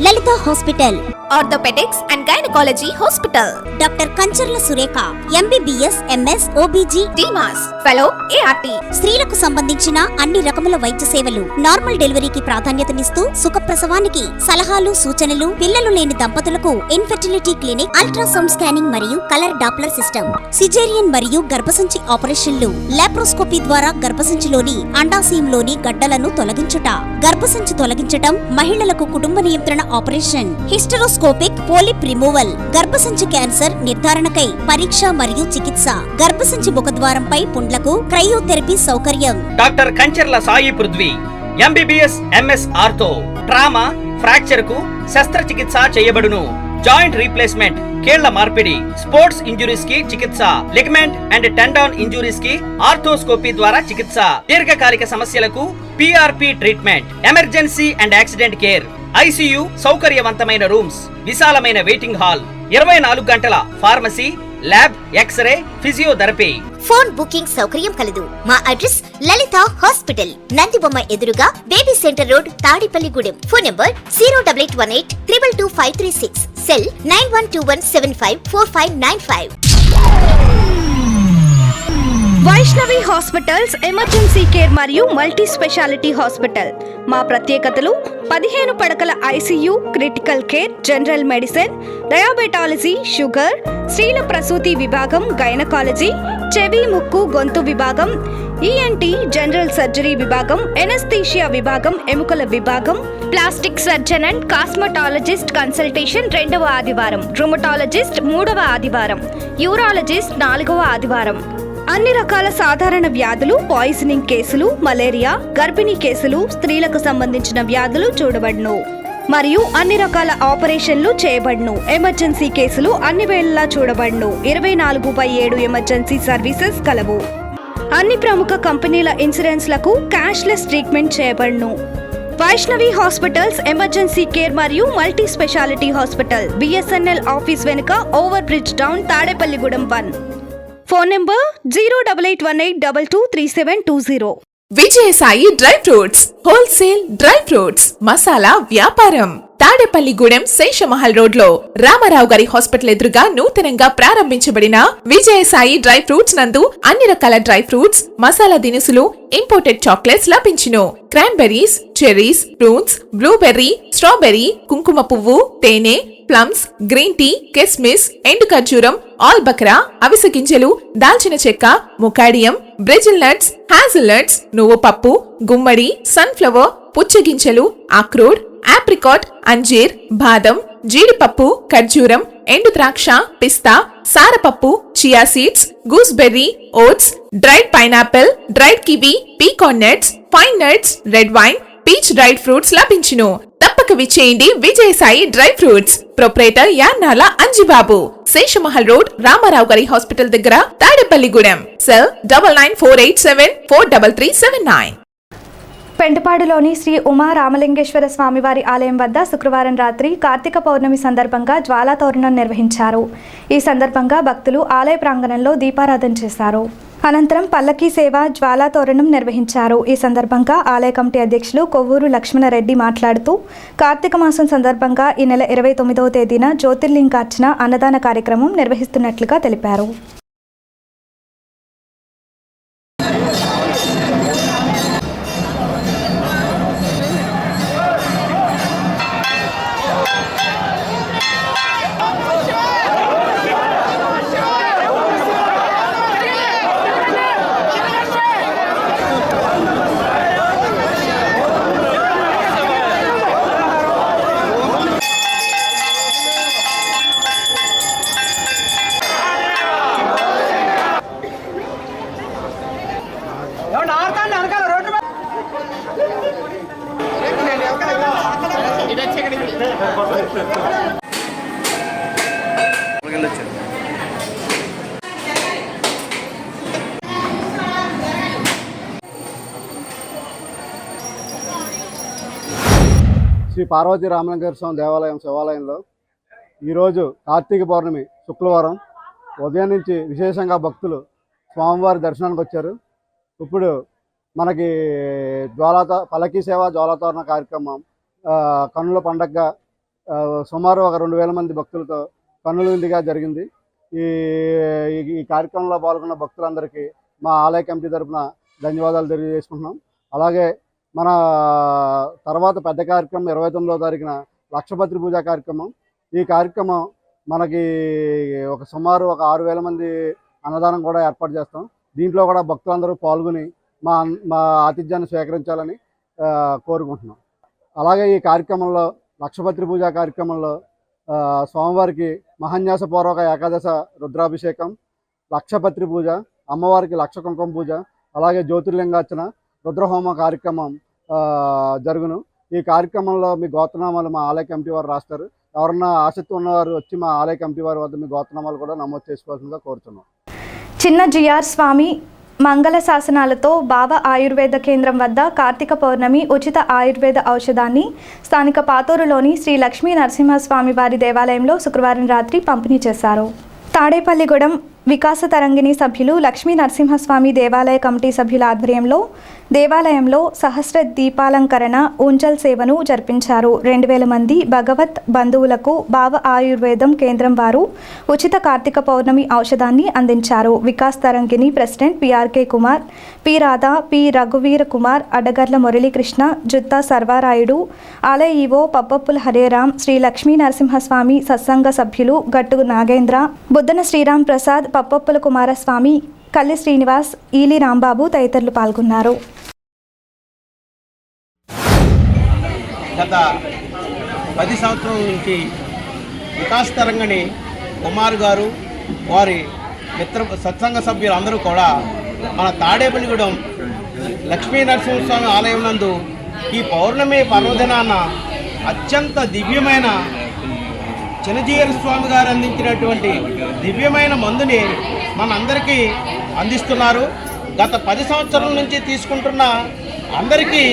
Lalitha hospital orthopaedics and gynaecology hospital. Doctor Kancharla Surekha MBBS MS OBG DMAS fellow ART. స్త్రీలకు సంబంధించిన అన్ని రకముల వైద్య సేవలు, నార్మల్ డెలివరీకి ప్రాధాన్యతనిస్తూ సుఖప్రసవానికి సలహాలు సూచనలు, పిల్లలు లేని దంపతులకు ఇన్ఫెర్టిలిటీ క్లినిక్, అల్ట్రాసౌండ్ స్కానింగ్ మరియు కలర్ డాప్లర్ సిస్టమ్, సిజేరియన్ మరియు గర్భసంచి ఆపరేషన్లు, లాప్రోస్కోపీ ద్వారా గర్భసంచిలోని అండాశయంలోని గడ్డలను తొలగించుట, గర్భసంచి తొలగించటం, మహిళలకు కుటుంబ నియంత్రణ ఆపరేషన్, హిస్టరోస్కోపిక్ పోలిప్ రిమూవల్, గర్భసంచి క్యాన్సర్ నిర్ధారణకై పరీక్ష మరియు చికిత్స, గర్భసంచి ముఖద్వారంపై పుండ్లకు క్రయోథెరపీ సౌకర్యం. Doctor Kancharla Sai Prithvi MBBS MS ortho. Trauma, fracture కు శస్త్రచికిత్స చేయబడును. జాయింట్ రీప్లేస్మెంట్, కీళ్ల మార్పిడి, స్పోర్ట్స్ ఇంజురీస్ కి చికిత్స, లిగమెంట్ అండ్ టెండాన్ ఇంజురీస్ కి ఆర్థోస్కోపీ ద్వారా చికిత్స, దీర్ఘకాలిక సమస్యలకు PRP treatment, emergency and accident care, ICU సౌకర్యవంతమైన రూమ్స్, విశాలమైన వెయిటింగ్ హాల్, 24 గంటల pharmacy, lab, X ray, physiotherapy. Phone booking సౌకర్యం కలదు. మా అడ్రస్ లలిత హాస్పిటల్, నందిబొమ్మ ఎదురుగా, baby centre road, Tadepalligudem. Phone number 08818 222536. Cell 9121754595. Vaishnavi hospitals emergency care మరియు మల్టీ స్పెషాలిటీ హాస్పిటల్. మా ప్రత్యేకతలు 15 పడకల ICU, critical care, general medicine, diabetology, sugar, స్త్రీల ప్రసూతి విభాగం, గైనకాలజీ, చెవి ముక్కు గొంతు విభాగం, ENT, జనరల్ సర్జరీ విభాగం, ఎనస్థీషియా విభాగం, ఎముకల విభాగం, plastic surgeon and cosmetologist consultation 2వ ఆదివారం, రుమటాలజిస్ట్ 3వ ఆదివారం, యూరాలజిస్ట్ 4వ ఆదివారం. అన్ని రకాల సాధారణ వ్యాధులు, పాయిజనింగ్ కేసులు, మలేరియా, గర్భిణీ కేసులు, స్త్రీలకు సంబంధించిన వ్యాధులు చూడబడును మరియు అన్ని రకాల ఆపరేషన్లు చేయబడును. ఎమర్జెన్సీ కేసులు అన్ని వేళలా చూడబడును. 24/7 ఎమర్జెన్సీ సర్వీసెస్ కలవు. అన్ని ప్రముఖ కంపెనీల ఇన్సూరెన్స్లకు క్యాష్లెస్ ట్రీట్మెంట్ చేయబడును. వైష్ణవి హాస్పిటల్స్ ఎమర్జెన్సీ కేర్ మరియు multi speciality hospital, BSNL office వెనుక, over bridge down, Tadepalligudem 1. Phone number 08818223720. Vijayasai dry fruits wholesale dry fruits masala వ్యాపారం. తాడేపల్లిగూడెం శేషమహల్ రోడ్ లో రామారావు గారి హాస్పిటల్ ఎదురుగా నూతనంగా ప్రారంభించబడిన విజయసాయి డ్రై ఫ్రూట్స్ నందు అన్ని రకాల డ్రై ఫ్రూట్స్, మసాలా దినుసులు, ఇంపోర్టెడ్ చాక్లెట్స్ లభించును. Cranberries, cherries, prunes, blueberry, strawberry, కుంకుమ పువ్వు, తేనె, ప్లమ్స్, గ్రీన్ టీ, కిస్మిస్, ఎండు ఖర్జూరం, ఆల్ బక్రా, అవిసె గింజలు, దాల్చిన చెక్క, ముకాడియం, బ్రెజిల్ నట్స్, హ్యాజిల్ నట్స్, నువ్వు పప్పు, గుమ్మడి, సన్ఫ్లవర్, పుచ్చగింజలు, అక్రోడ్, ఆప్రికాట్, అంజీర్, బాదం, జీడిపప్పు, ఖర్జూరం, ఎండు ద్రాక్ష, పిస్తా, సారపప్పు, chia seeds, gooseberry, oats, dried pineapple, dried kiwi, pecan nuts, pine nuts, red wine, peach dried fruits లభించును. తప్పక విచ్చేయండి Vijayasai dry fruits. Proprietor Yannala Anjibabu, Seshamahal road, Ramarao గారి హాస్పిటల్ దగ్గర, తాడేపల్లిగూడెం. సెల్ 9948743379. పెంటపాడులోని శ్రీ ఉమా రామలింగేశ్వర స్వామివారి ఆలయం వద్ద శుక్రవారం రాత్రి కార్తీక పౌర్ణమి సందర్భంగా జ్వాలా తోరణం నిర్వహించారు. ఈ సందర్భంగా భక్తులు ఆలయ ప్రాంగణంలో దీపారాధన చేశారు. అనంతరం పల్లకీ సేవ, జ్వాలా తోరణం నిర్వహించారు. ఈ సందర్భంగా ఆలయ కమిటీ అధ్యక్షులు కొవ్వూరు లక్ష్మణరెడ్డి మాట్లాడుతూ కార్తీక మాసం సందర్భంగా ఈ నెల 29వ తేదీన జ్యోతిర్లింగార్చన అన్నదాన కార్యక్రమం నిర్వహిస్తున్నట్లుగా తెలిపారు. శ్రీ పార్వతీ రామలింగేశ్వర స్వామి దేవాలయం శివాలయంలో ఈరోజు కార్తీక పౌర్ణమి శుక్రవారం ఉదయం నుంచి విశేషంగా భక్తులు స్వామివారి దర్శనానికి వచ్చారు. ఇప్పుడు మనకి పల్లకీ సేవ, జ్వాలాతోరణ కార్యక్రమం కన్నుల పండగగా సుమారు ఒక 2000 మంది భక్తులతో కన్నుల విందుగా జరిగింది. ఈ కార్యక్రమంలో పాల్గొన్న భక్తులందరికీ మా ఆలయ కమిటీ తరఫున ధన్యవాదాలు తెలియజేసుకుంటున్నాం. అలాగే మన తర్వాత పెద్ద కార్యక్రమం 29వ తారీఖున లక్షపత్రి పూజ కార్యక్రమం. ఈ కార్యక్రమం మనకి సుమారు ఒక 6000 మంది అన్నదానం కూడా ఏర్పాటు చేస్తాం. దీంట్లో కూడా భక్తులందరూ పాల్గొని మా ఆతిథ్యాన్ని స్వీకరించాలని కోరుకుంటున్నాం. అలాగే ఈ కార్యక్రమంలో లక్షపత్రి పూజ కార్యక్రమంలో స్వామివారికి మహాన్యాసపూర్వక ఏకాదశ రుద్రాభిషేకం, లక్షపత్రి పూజ, అమ్మవారికి లక్ష కుంకుమ పూజ, అలాగే జ్యోతిర్లింగార్చన, రుద్రహోమ కార్యక్రమం జరుగును. ఈ కార్యక్రమంలో మీ గోత్రనామాలు మా ఆలయ కమిటీ వారు రాస్తారు. ఎవరన్నా ఆసక్తి ఉన్నవారు వచ్చి మా ఆలయ కమిటీ వారి వద్ద మీ గోత్రనామాలు కూడా నమోదు చేసుకోవాల్సిందిగా కోరుతున్నాం. చిన్న జిఆర్ స్వామి మంగళ శాసనాలతో బావ ఆయుర్వేద కేంద్రం వద్ద కార్తీక పౌర్ణమి ఉచిత ఆయుర్వేద ఔషధాన్ని స్థానిక పాతూరులోని శ్రీ లక్ష్మీ నరసింహస్వామి వారి దేవాలయంలో శుక్రవారం రాత్రి పంపిణీ చేశారు. తాడేపల్లిగూడెం వికాస తరంగిణి సభ్యులు లక్ష్మీ నరసింహస్వామి దేవాలయ కమిటీ సభ్యుల ఆధ్వర్యంలో దేవాలయంలో సహస్ర దీపాలంకరణ ఊంజల్ సేవను జరిపించారు. 2000 మంది భగవత్ బంధువులకు బావ ఆయుర్వేదం కేంద్రం వారు ఉచిత కార్తీక పౌర్ణమి ఔషధాన్ని అందించారు. Vikas Tarangini president PRK Kumar, P Radha, P రఘువీర కుమార్, అడగర్ల మురళీకృష్ణ, జుత్తా సర్వారాయుడు, ఆలయ ఈవో పప్పప్పుల హరేరాం, శ్రీ లక్ష్మీ నరసింహస్వామి సత్సంగ సభ్యులు గట్టు నాగేంద్ర, బుద్ధన శ్రీరామ్ ప్రసాద్, పప్పప్పుల కుమారస్వామి, కల్లి శ్రీనివాస్, ఈలి రాంబాబు తదితరులు పాల్గొన్నారు. గత 10 సంవత్సరాల నుంచి వికాస్ తరంగిణి కుమార్ గారు వారి మిత్ర సత్సంగ సభ్యులు అందరూ కూడా మన తాడేపల్లిగూడెం లక్ష్మీ నరసింహస్వామి ఆలయం నందు ఈ పౌర్ణమి పర్వదినాన అత్యంత దివ్యమైన చిన్నజీయర్ స్వామి గారు అందించినటువంటి దివ్యమైన మందుని మనందరికీ అందిస్తున్నారు. గత 10 సంవత్సరాల నుంచి తీసుకుంటున్న అందరికీ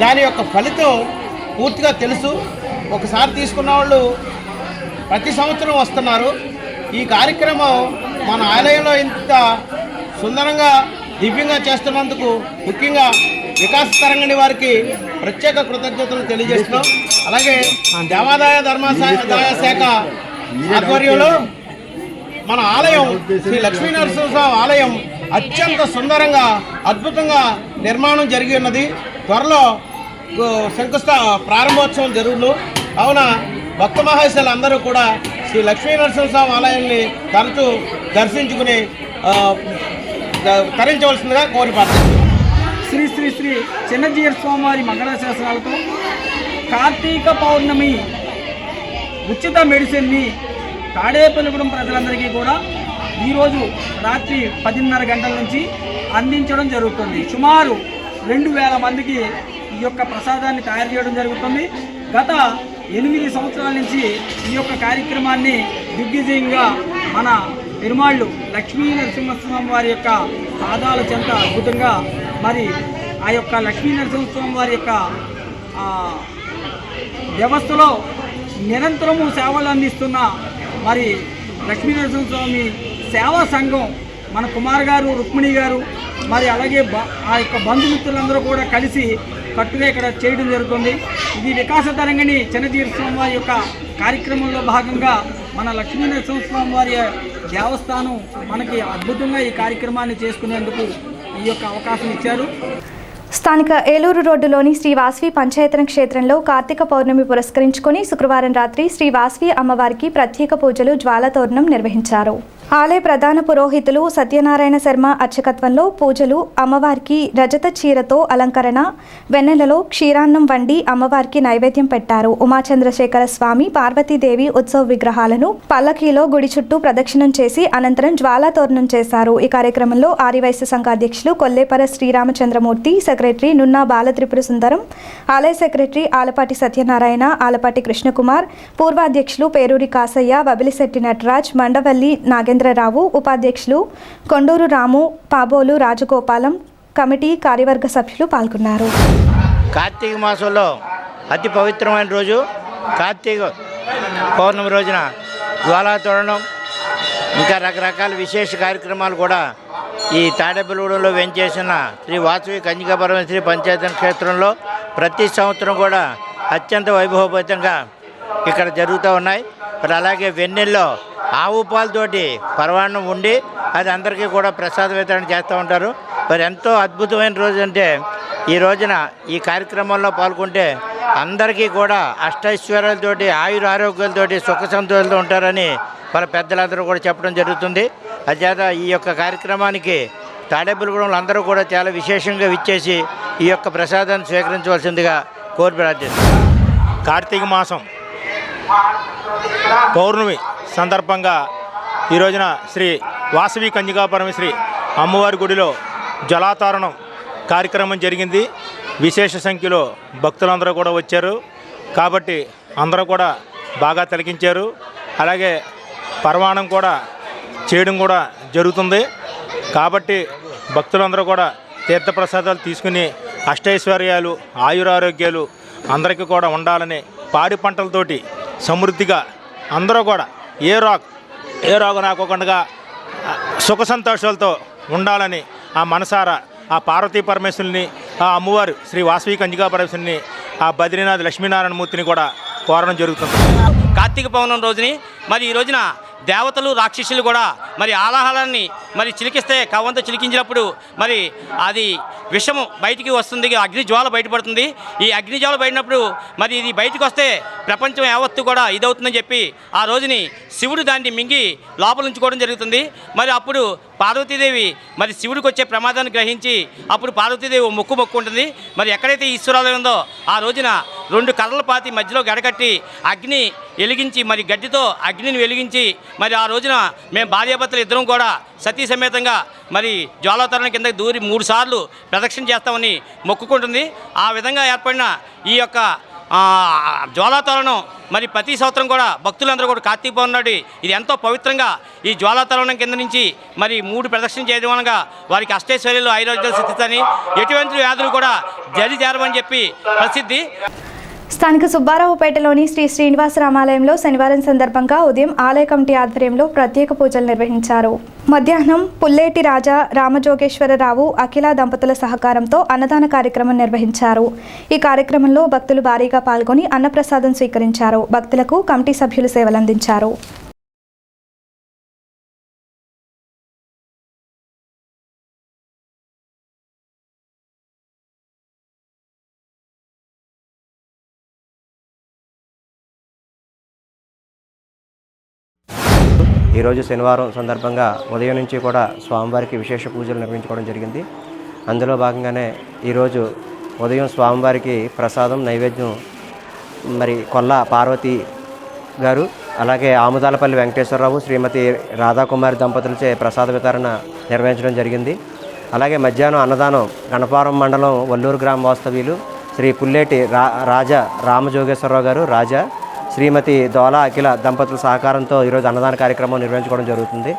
దాని యొక్క ఫలితం పూర్తిగా తెలుసు. ఒకసారి తీసుకున్న వాళ్ళు ప్రతి సంవత్సరం వస్తున్నారు. ఈ కార్యక్రమం మన ఆలయంలో ఇంత సుందరంగా దివ్యంగా చేస్తున్నందుకు ముఖ్యంగా వికాస్ తరంగిణి వారికి ప్రత్యేక కృతజ్ఞతలు తెలియజేస్తున్నాం. అలాగే దేవాదాయ ధర్మాదాయ శాఖ ఆధ్వర్యంలో మన ఆలయం శ్రీ లక్ష్మీ నరసింహస్వామి ఆలయం అత్యంత సుందరంగా అద్భుతంగా నిర్మాణం జరిగి ఉన్నది. త్వరలో ప్రారంభోత్సవం జరుగును. కావున భక్త మహేశ్వరులు అందరూ కూడా శ్రీ లక్ష్మీ నరసింహస్వామి ఆలయాన్ని తరచూ దర్శించుకుని తరించవలసిందిగా కోరిపాడుతున్నాం. శ్రీ శ్రీ శ్రీ చిన్నజీయర్ స్వామివారి మంగళాశాసనాలతో కార్తీక పౌర్ణమి ఉచిత మెడిసిన్ని తాడేపల్లిగూడెం ప్రజలందరికీ కూడా ఈరోజు రాత్రి 10:30 గంటల నుంచి అందించడం జరుగుతుంది. సుమారు 2000 మందికి ఈ యొక్క ప్రసాదాన్ని తయారు చేయడం జరుగుతుంది. గత 8 సంవత్సరాల నుంచి ఈ యొక్క కార్యక్రమాన్ని దిగ్విజయంగా మన పెరుమాళ్ళు లక్ష్మీ నరసింహస్వామి వారి యొక్క పాదాల చెంత అద్భుతంగా మరి ఆ యొక్క లక్ష్మీ నరసింహస్వామి వారి యొక్క వ్యవస్థలో నిరంతరము సేవలు అందిస్తున్న మరి లక్ష్మీ నరసింహస్వామి సేవా సంఘం మన కుమార్ గారు, రుక్మిణి గారు, మరి అలాగే ఆ యొక్క బంధుమిత్రులందరూ కూడా కలిసి కట్టుగా ఇక్కడ చేయడం జరుగుతుంది. ఇది వికాస తరంగిణి చిన్నజీయర్ స్వామి వారి యొక్క కార్యక్రమంలో భాగంగా మన లక్ష్మీ నరసింహస్వామి వారి దేవస్థానం మనకి అద్భుతంగా ఈ కార్యక్రమాన్ని చేసుకునేందుకు ఈ యొక్క అవకాశం ఇచ్చారు. స్థానిక ఏలూరు రోడ్డులోని శ్రీ వాసవి పంచాయతన క్షేత్రంలో కార్తీక పౌర్ణమి పురస్కరించుకొని శుక్రవారం రాత్రి శ్రీ వాసవి అమ్మవారికి ప్రత్యేక పూజలు జ్వాలతోరణం నిర్వహించారు. ఆలయ ప్రధాన పురోహితులు సత్యనారాయణ శర్మ అర్చకత్వంలో పూజలు, అమ్మవారికి రజత చీరతో అలంకరణ, వెన్నెలలో క్షీరాన్నం వండి అమ్మవారికి నైవేద్యం పెట్టారు. ఉమాచంద్రశేఖర స్వామి, పార్వతీదేవి ఉత్సవ విగ్రహాలను పల్లకీలో గుడి చుట్టూ ప్రదక్షిణం చేసి అనంతరం జ్వాలాతోరణం చేశారు. ఈ కార్యక్రమంలో ఆర్యవైశ్య సంఘ అధ్యక్షులు కొల్లేపర శ్రీరామచంద్రమూర్తి, సెక్రటరీ నున్నా బాలత్రిపుర సుందరం, ఆలయ సెక్రటరీ ఆలపాటి సత్యనారాయణ, ఆలపాటి కృష్ణకుమార్, పూర్వాధ్యక్షులు పేరూరి కాసయ్య, వబిలిశెట్టి నటరాజ్, మండవల్లి నాగేంద్రరావు, ఉపాధ్యక్షులు కొండూరు రాము, పాబోలు రాజగోపాలం, కమిటీ కార్యవర్గ సభ్యులు పాల్గొన్నారు. కార్తీక మాసంలో అతి పవిత్రమైన రోజు కార్తీక పౌర్ణమి రోజున జ్వాలా తోరణం, ఇంకా రకరకాల విశేష కార్యక్రమాలు కూడా ఈ తాడేపల్లిగూడెంలో వెంచేసిన శ్రీ వాసవి కన్యకా పరమేశ్వరి పంచాయతన క్షేత్రంలో ప్రతి సంవత్సరం కూడా అత్యంత వైభవపేతంగా ఇక్కడ జరుగుతూ ఉన్నాయి. మరి అలాగే వెన్నెల్లో ఆవు పాలతోటి పరమాన్నం ఉండి అది అందరికీ కూడా ప్రసాద వితరణ చేస్తూ ఉంటారు. మరి ఎంతో అద్భుతమైన రోజు అంటే ఈ రోజున ఈ కార్యక్రమంలో పాల్గొంటే అందరికీ కూడా అష్టైశ్వర్యాలతోటి ఆయుర ఆరోగ్యాలతోటి సుఖ సంతోషాలతో ఉంటారని మన పెద్దలందరూ కూడా చెప్పడం జరుగుతుంది. అచేత ఈ యొక్క కార్యక్రమానికి తాడేపల్లిగూడెంలో అందరూ కూడా చాలా విశేషంగా విచ్చేసి ఈ యొక్క ప్రసాదాన్ని స్వీకరించవలసిందిగా కోరి ప్రార్థిస్తున్నాను. కార్తీక మాసం పౌర్ణమి సందర్భంగా ఈ రోజున శ్రీ వాసవి కన్యకా పరమేశ్వరి అమ్మవారి గుడిలో జలాతారణం కార్యక్రమం జరిగింది. విశేష సంఖ్యలో భక్తులందరూ కూడా వచ్చారు కాబట్టి అందరూ కూడా బాగా తిలకించారు. అలాగే పరమాణం కూడా చేయడం కూడా జరుగుతుంది కాబట్టి భక్తులందరూ కూడా తీర్థప్రసాదాలు తీసుకుని అష్టైశ్వర్యాలు ఆయురారోగ్యాలు అందరికీ కూడా ఉండాలని పాడి పంటలతోటి సమృద్ధిగా అందరూ కూడా ఏ రోగం రాకోకుండా సుఖ సంతోషాలతో ఉండాలని ఆ మనసారా ఆ పార్వతీ పరమేశ్వరుని ఆ అమ్మవారు శ్రీ వాసవి కన్యకా పరమేశ్వరుని ఆ బద్రీనాథ్ లక్ష్మీనారాయణమూర్తిని కూడా కోరడం జరుగుతుంది. కార్తీక పౌర్ణమి రోజుని మరి ఈ రోజున దేవతలు రాక్షసులు కూడా మరి ఆలాహలాన్ని మరి చిలికిస్తే కవ్వంతో చిలికించినప్పుడు మరి అది విషము బయటికి వస్తుంది, అగ్నిజ్వాల బయటపడుతుంది. ఈ అగ్నిజ్వాల బయటినప్పుడు మరి ఇది బయటకు వస్తే ప్రపంచం యావత్తు కూడా ఇదవుతుందని చెప్పి ఆ రోజుని శివుడు దాన్ని మింగి లోపల ఉంచుకోవడం జరుగుతుంది. మరి అప్పుడు పార్వతీదేవి మరి శివుడికి వచ్చే ప్రమాదాన్ని గ్రహించి అప్పుడు పార్వతీదేవి మొక్కు ఉంటుంది. మరి ఎక్కడైతే ఈశ్వరాలయం ఉందో ఆ రోజున 2 కర్రల పాతి మధ్యలో గడకట్టి అగ్ని వెలిగించి మరి గడ్డితో అగ్నిని వెలిగించి మరి ఆ రోజున మేము భార్యాభర్తలు ఇద్దరం కూడా సతీ సమేతంగా మరి జ్వాలాతరణ కింద దూరి 3 సార్లు ప్రదక్షిణ చేస్తామని మొక్కుకుంటుంది. ఆ విధంగా ఏర్పడిన ఈ యొక్క జ్వాలాతరణం మరి ప్రతి సంవత్సరం కూడా భక్తులందరూ కూడా కార్తీక పౌర్ణమి నాడు ఇది ఎంతో పవిత్రంగా ఈ జ్వాలాతరణం కింద నుంచి మరి 3 ప్రదక్షిణ చేయడం వలన వారికి అష్టైశ్వర్యాలు ఆరోగ్యాలు సిద్ధిస్తాయని ఎటువంటి వ్యాధులు కూడా చేరమని చెప్పి ప్రసిద్ధి. స్థానిక సుబ్బారావుపేటలోని శ్రీ శ్రీనివాస రామాలయంలో శనివారం సందర్భంగా ఉదయం ఆలయ కమిటీ ఆధ్వర్యంలో ప్రత్యేక పూజలు నిర్వహించారు. మధ్యాహ్నం పుల్లేటి రాజా రామజోగేశ్వరరావు అఖిల దంపతుల సహకారంతో అన్నదాన కార్యక్రమం నిర్వహించారు. ఈ కార్యక్రమంలో భక్తులు భారీగా పాల్గొని అన్నప్రసాదం స్వీకరించారు. భక్తులకు కమిటీ సభ్యులు సేవలందించారు. ఈరోజు శనివారం సందర్భంగా ఉదయం నుంచి కూడా స్వామివారికి విశేష పూజలు నిర్వహించుకోవడం జరిగింది. అందులో భాగంగానే ఈరోజు ఉదయం స్వామివారికి ప్రసాదం నైవేద్యం మరి కొల్లా పార్వతి గారు అలాగే ఆముదాలపల్లి వెంకటేశ్వరరావు శ్రీమతి రాధాకుమారి దంపతులచే ప్రసాద వితరణ నిర్వహించడం జరిగింది. అలాగే మధ్యాహ్నం అన్నదానం గణపారం మండలం వల్లూరు గ్రామ వాస్తవ్యులు శ్రీ పుల్లేటి రాజా రామజోగేశ్వరరావు గారు రాజా శ్రీమతి దోలా అఖిల దంపతుల సహకారంతో ఈరోజు అన్నదాన కార్యక్రమం నిర్వహించుకోవడం జరుగుతుంది.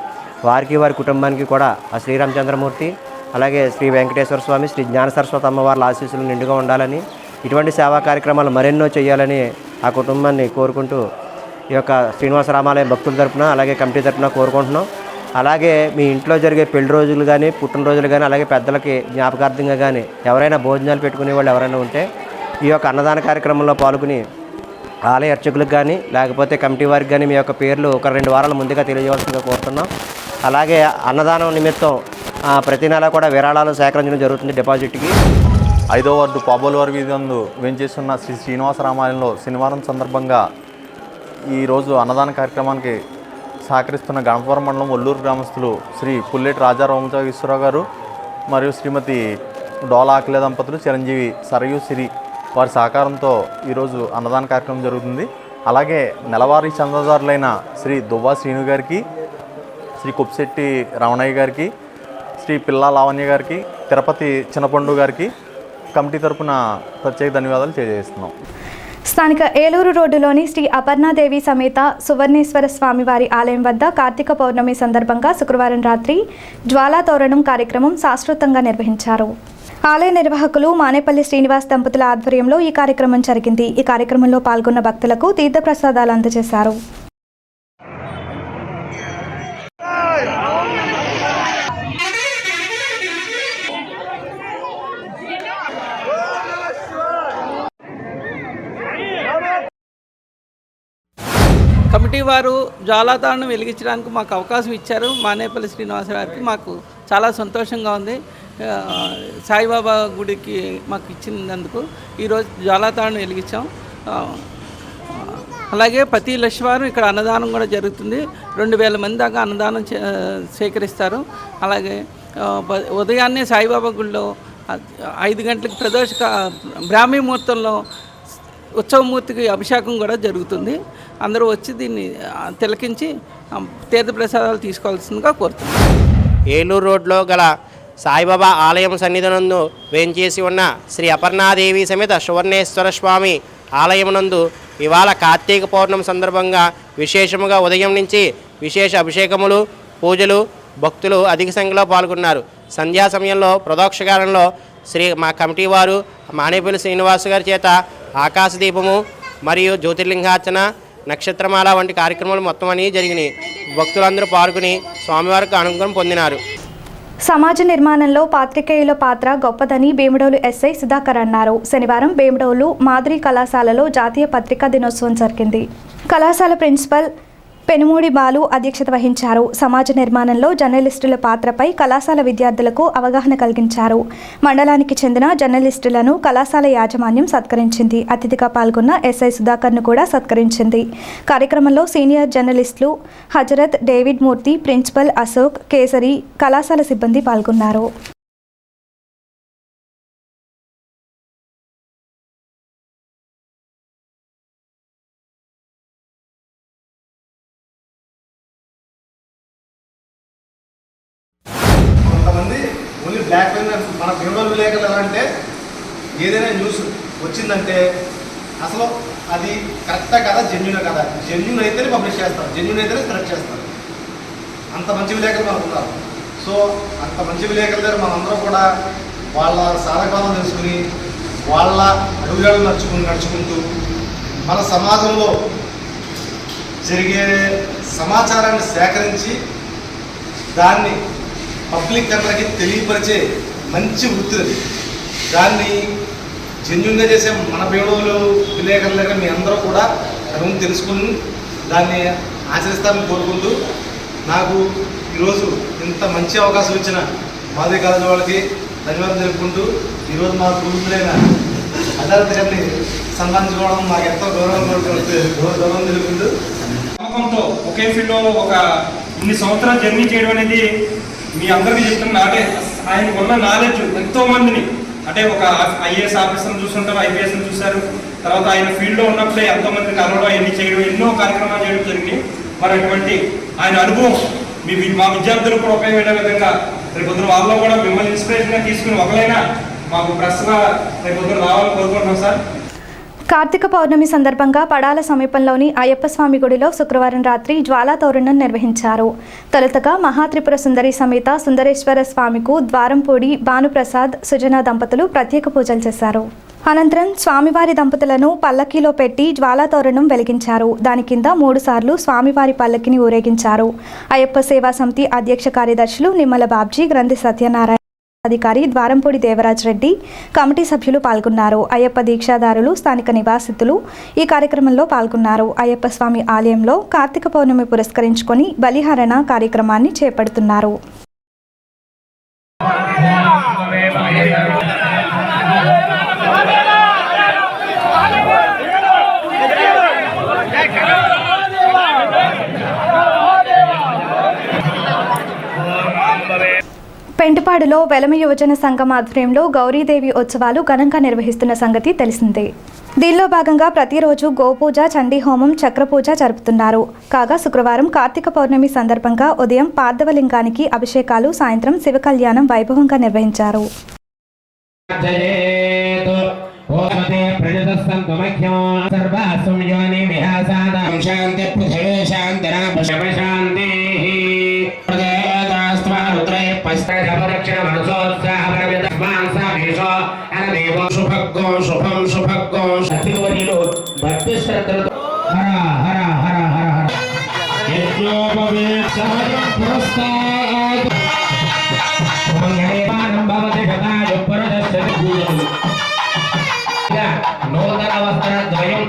వారికి వారి కుటుంబానికి కూడా ఆ శ్రీరామచంద్రమూర్తి అలాగే శ్రీ వెంకటేశ్వర స్వామి శ్రీ జ్ఞాన సరస్వతి అమ్మవార్ల ఆశీస్సులు నిండుగా ఉండాలని ఇటువంటి సేవా కార్యక్రమాలు మరెన్నో చేయాలని ఆ కుటుంబాన్ని కోరుకుంటూ ఈ యొక్క శ్రీనివాస రామాలయం భక్తుల తరపున అలాగే కమిటీ తరపున కోరుకుంటున్నాం. అలాగే మీ ఇంట్లో జరిగే పెళ్లి రోజులు కానీ పుట్టినరోజులు కానీ అలాగే పెద్దలకి జ్ఞాపకార్థంగా కానీ ఎవరైనా భోజనాలు పెట్టుకునే వాళ్ళు ఎవరైనా ఉంటే ఈ యొక్క అన్నదాన కార్యక్రమంలో పాల్గొని ఆలయ అర్చకులకు కానీ లేకపోతే కమిటీ వారికి కానీ మీ యొక్క పేర్లు 1-2 వారాల ముందుగా తెలియజేయవలసిందిగా కోరుతున్నాం. అలాగే అన్నదానం నిమిత్తం ప్రతి నెల కూడా విరాళాలు సేకరించడం జరుగుతుంది డిపాజిట్కి. 5వ వార్డు పాబోలువారి వీధి నందు వేంచేస్తున్న శ్రీ శ్రీనివాస రామాలయంలో శనివారం సందర్భంగా ఈరోజు అన్నదాన కార్యక్రమానికి సహకరిస్తున్న గణపవరం మండలం వల్లూరు గ్రామస్తులు శ్రీ పుల్లేటి రాజా రామజోగేశ్వరరావు గారు మరియు శ్రీమతి డోలా అఖిల దంపతులు చిరంజీవి సరయు సిరి వారి సహకారంతో ఈరోజు అన్నదాన కార్యక్రమం జరుగుతుంది. అలాగే నెలవారీ చందాదారులైన శ్రీ దువ్వా శ్రీను గారికి శ్రీ కుప్శెట్టి రమణయ్య గారికి శ్రీ పిల్లా లావణ్య గారికి తిరుపతి చిన్నపండు గారికి కమిటీ తరపున ప్రత్యేక ధన్యవాదాలు తెలియజేస్తున్నాం. స్థానిక ఏలూరు రోడ్డులోని శ్రీ అపర్ణాదేవి సమేత సువర్ణేశ్వర స్వామివారి ఆలయం వద్ద కార్తీక పౌర్ణమి సందర్భంగా శుక్రవారం రాత్రి జ్వాలా తోరణం కార్యక్రమం శాస్త్రోక్తంగా నిర్వహించారు. ఆలయ నిర్వాహకులు మానేపల్లి శ్రీనివాస్ దంపతుల ఆధ్వర్యంలో ఈ కార్యక్రమం జరిగింది. ఈ కార్యక్రమంలో పాల్గొన్న భక్తులకు తీర్థప్రసాదాలు అందజేశారు. కమిటీ వారు జ్వాలాతారణం వెలిగించడానికి మాకు అవకాశం ఇచ్చారు. మానేపల్లి శ్రీనివాస గారికి మాకు చాలా సంతోషంగా ఉంది. సాయిబాబా గుడికి మాకు ఇచ్చినందుకు ఈరోజు జ్వాలాతారణం వెలిగించాం. అలాగే ప్రతి లక్షవారం ఇక్కడ అన్నదానం కూడా జరుగుతుంది. 2000 మంది దాకా అన్నదానం సేకరిస్తారు. అలాగే ఉదయాన్నే సాయిబాబా గుడిలో 5 గంటలకు బ్రాహ్మీ ముహూర్తంలో ఉత్సవమూర్తికి అభిషేకం కూడా జరుగుతుంది. అందరూ వచ్చి దీన్ని తిలకించి తీర్థప్రసాదాలు తీసుకోవాల్సిందిగా కోరుతున్నాం. ఏలూరు రోడ్లో గల సాయిబాబా ఆలయం సన్నిధినందు వేంచేసి ఉన్న శ్రీ అపర్ణాదేవి సమేత సువర్ణేశ్వర స్వామి ఆలయమునందు ఇవాళ కార్తీక పౌర్ణమి సందర్భంగా విశేషముగా ఉదయం నుంచి విశేష అభిషేకములు, పూజలు, భక్తులు అధిక సంఖ్యలో పాల్గొన్నారు. సంధ్యా సమయంలో ప్రదోక్షకాలంలో మా కమిటీ వారు మానేపల్లి శ్రీనివాస్ గారి చేత ఆకాశ దీపము మరియు జ్యోతిర్లింగార్చన, నక్షత్రమాల వంటి కార్యక్రమాలు మొత్తం అన్నీ జరిగినాయి. భక్తులందరూ పాల్గొని స్వామివారికి అనుగ్రహం పొందినారు. సమాజ నిర్మాణంలో పాత్రికేయుల పాత్ర గొప్పదని భీమడోలు ఎస్ఐ సుధాకర్ అన్నారు. శనివారం భీమడోలు మాదిరి కళాశాలలో జాతీయ పత్రికా దినోత్సవం జరిగింది. కళాశాల ప్రిన్సిపల్ పెనుమూడి బాలు అధ్యక్షత వహించారు. సమాజ నిర్మాణంలో జర్నలిస్టుల పాత్రపై కళాశాల విద్యార్థులకు అవగాహన కలిగించారు. మండలానికి చెందిన జర్నలిస్టులను కళాశాల యాజమాన్యం సత్కరించింది. అతిథిగా పాల్గొన్న ఎస్ఐ సుధాకర్ను కూడా సత్కరించింది. కార్యక్రమంలో సీనియర్ జర్నలిస్టులు హజరత్, డేవిడ్ మూర్తి, ప్రిన్సిపల్ అశోక్, కేసరి, కళాశాల సిబ్బంది పాల్గొన్నారు. కొంతమంది ఓన్లీ బ్లాక్ మెయిల్ మన భీమడోలు విలేకరులు ఎలా అంటే ఏదైనా న్యూస్ వచ్చిందంటే అసలు అది కరెక్టా కదా, జెన్యునా కదా, జెన్యున్ అయితేనే పబ్లిష్ చేస్తారు, జెన్యున్ అయితేనే స్ప్రెడ్ చేస్తారు. అంత మంచి విలేకరులు మనకు ఉన్నారు. సో అంత మంచి విలేకరుల దగ్గర మనందరం కూడా వాళ్ళ సాధకాలను తెలుసుకుని వాళ్ళ అడుగుజాడలు నడుచుకుంటూ మన సమాజంలో జరిగే సమాచారాన్ని సేకరించి దాన్ని పబ్లిక్ అందరికీ తెలియపరిచే మంచి వృత్తి. దాన్ని జెన్యున్గా చేసే మన భీమడోలు విలేకరుల దగ్గర మీ అందరూ కూడా అడుగు తెలుసుకుని దాన్ని ఆచరిస్తారని కోరుకుంటూ నాకు ఈరోజు ఇంత మంచి అవకాశం ఇచ్చిన మాదిరి కాలేజీ వాళ్ళకి ధన్యవాదాలు తెలుపుకుంటూ ఈరోజు మా గురువులైన అదాలత్ గారిని సన్మానించుకోవడం మాకు ఎంతో గౌరవం తెలుపుకుంటూ నమ్మకంతో ఒకే ఫీల్డ్లో ఒక ఇన్ని సంవత్సరాలు జర్నీ చేయడం అనేది మీ అందరికీ చెప్తున్నా. అంటే ఆయనకు ఉన్న నాలెడ్జ్ ఎంతో మందిని, అంటే ఒక ఐఏఎస్ ఆఫీసర్ని చూస్తుంటారు, ఐపీఎస్ని చూశారు, తర్వాత ఆయన ఫీల్డ్లో ఉన్నప్పుడే ఎంతోమందిని కలవడం, ఎన్ని చేయడం, ఎన్నో కార్యక్రమాలు చేయడం జరిగింది. మరి అటువంటి ఆయన అనుభవం మా విద్యార్థులకు కూడా ఉపయోగపడే విధంగా రేపొద్దున వాళ్ళలో కూడా మిమ్మల్ని ఇన్స్పిరేషన్గా తీసుకుని ఒకరైనా మాకు ప్రెస్గా రేపొద్దున రావాలని కోరుకుంటున్నాం సార్. కార్తీక పౌర్ణమి సందర్భంగా పడాల సమీపంలోని అయ్యప్ప స్వామి గుడిలో శుక్రవారం రాత్రి జ్వాలా తోరణం నిర్వహించారు. తొలుతగా మహాత్రిపుర సుందరి సమేత సుందరేశ్వర స్వామికు ద్వారంపూడి భానుప్రసాద్, సుజన దంపతులు ప్రత్యేక పూజలు చేశారు. అనంతరం స్వామివారి దంపతులను పల్లకీలో పెట్టి జ్వాలా తోరణం వెలిగించారు. దాని కింద 3 సార్లు స్వామివారి పల్లకిని ఊరేగించారు. అయ్యప్ప సేవా సమితి అధ్యక్ష కార్యదర్శులు నిమ్మల బాబ్జీ, గ్రంథి సత్యనారాయణ, అధికారి ద్వారంపూడి దేవరాజ్ రెడ్డి, కమిటీ సభ్యులు పాల్గొన్నారు. అయ్యప్ప దీక్షాదారులు, స్థానిక నివాసితులు ఈ కార్యక్రమంలో పాల్గొన్నారు. అయ్యప్ప స్వామి ఆలయంలో కార్తీక పౌర్ణమి పురస్కరించుకొని బలిహరణ కార్యక్రమాన్ని చేపడుతున్నారు. పెంటపాడులో వెలమ యువజన సంఘం ఆధ్వర్యంలో గౌరీదేవి ఉత్సవాలు ఘనంగా నిర్వహిస్తున్న సంగతి తెలిసిందే. దీనిలో భాగంగా ప్రతిరోజు గోపూజ, చండీ హోమం, చక్రపూజ జరుపుతున్నారు. కాగా శుక్రవారం కార్తీక పౌర్ణమి సందర్భంగా ఉదయం పార్థవలింగానికి అభిషేకాలు, సాయంత్రం శివ కళ్యాణం వైభవంగా నిర్వహించారు. భక్తి శ్రద్ధలతో హర హర హర హర హర నూతన వస్త్ర ద్వయం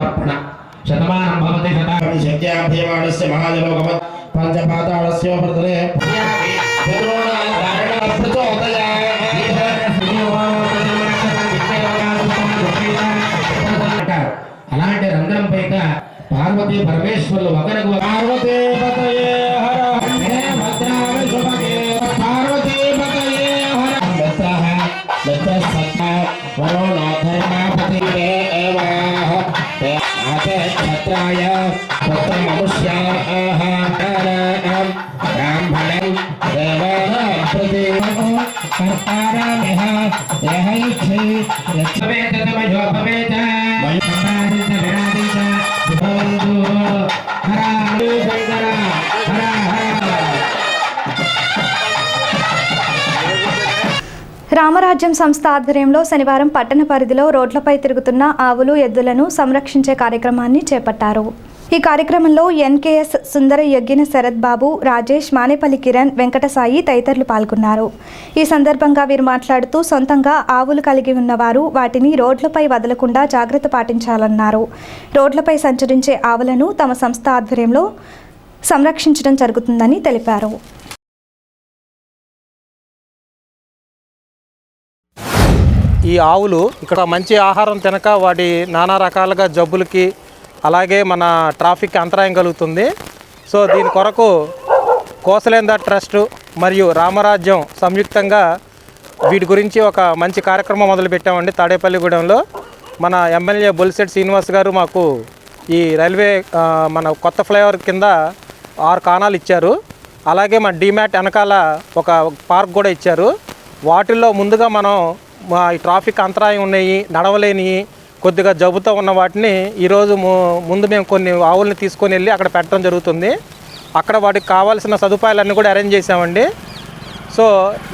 శతమానం భవతి శతాభిషేక విద్యాభీమానస్య మహాజలోకమత్ పంచపాతాళస్య ప్రతలే అలాంటి రంధ్రం పైన పార్వతీ పరమేశ్వరులు ఒకరికి పార్వతీ పతయే హర హే భద్రాయ శుభగే పార్వతీ పతయే హర దత్తః దత్తః వరుణో ధర్మపతి దేవాః ఆతే క్షత్రాయ పుత్రమముష్యాః బ్రాహ్మణం దేవాః ప్రతి కర్తారామిహ దేహైక్షి లక్ష్మేతమయో భవేత సంహారిత విరాజిత భవంతు హర శంకర హర హర. రామరాజ్యం సంస్థ ఆధ్వర్యంలో శనివారం పట్టణ పరిధిలో రోడ్లపై తిరుగుతున్న ఆవులు ఎద్దులను సంరక్షించే కార్యక్రమాన్ని చేపట్టారు. ఈ కార్యక్రమంలో ఎన్కేఎస్ సుందర యజ్ఞ శరత్ బాబు, రాజేష్, మానేపల్లి కిరణ్, వెంకటసాయి తదితరులు పాల్గొన్నారు. ఈ సందర్భంగా వీరు మాట్లాడుతూ సొంతంగా ఆవులు కలిగి ఉన్నవారు వాటిని రోడ్లపై వదలకుండా జాగ్రత్త పాటించాలన్నారు. రోడ్లపై సంచరించే ఆవులను తమ సంస్థ ఆధ్వర్యంలో సంరక్షించడం జరుగుతుందని తెలిపారు. ఈ ఆవులు ఇక్కడ మంచి ఆహారం తినక వాటి నానా రకాలుగా జబ్బులకి అలాగే మన ట్రాఫిక్ అంతరాయం కలుగుతుంది. సో దీని కొరకు కోసలేంద ట్రస్ట్ మరియు రామరాజ్యం సంయుక్తంగా వీటి గురించి ఒక మంచి కార్యక్రమం మొదలుపెట్టామండి. తాడేపల్లిగూడెంలో మన ఎమ్మెల్యే బొలిశెట్టి శ్రీనివాస్ గారు మాకు ఈ రైల్వే మన కొత్త ఫ్లైఓవర్ కింద 6 కాణాలు ఇచ్చారు. అలాగే మన డీమ్యాట్ వెనకాల ఒక పార్క్ కూడా ఇచ్చారు. వాటిల్లో ముందుగా మనం ఈ ట్రాఫిక్ అంతరాయం ఉన్నాయి, నడవలేని కొద్దిగా జబ్బుతో ఉన్న వాటిని ఈరోజు ముందు మేము కొన్ని ఆవుల్ని తీసుకొని వెళ్ళి అక్కడ పెట్టడం జరుగుతుంది. అక్కడ వాటికి కావాల్సిన సదుపాయాలన్నీ కూడా అరేంజ్ చేసామండి. సో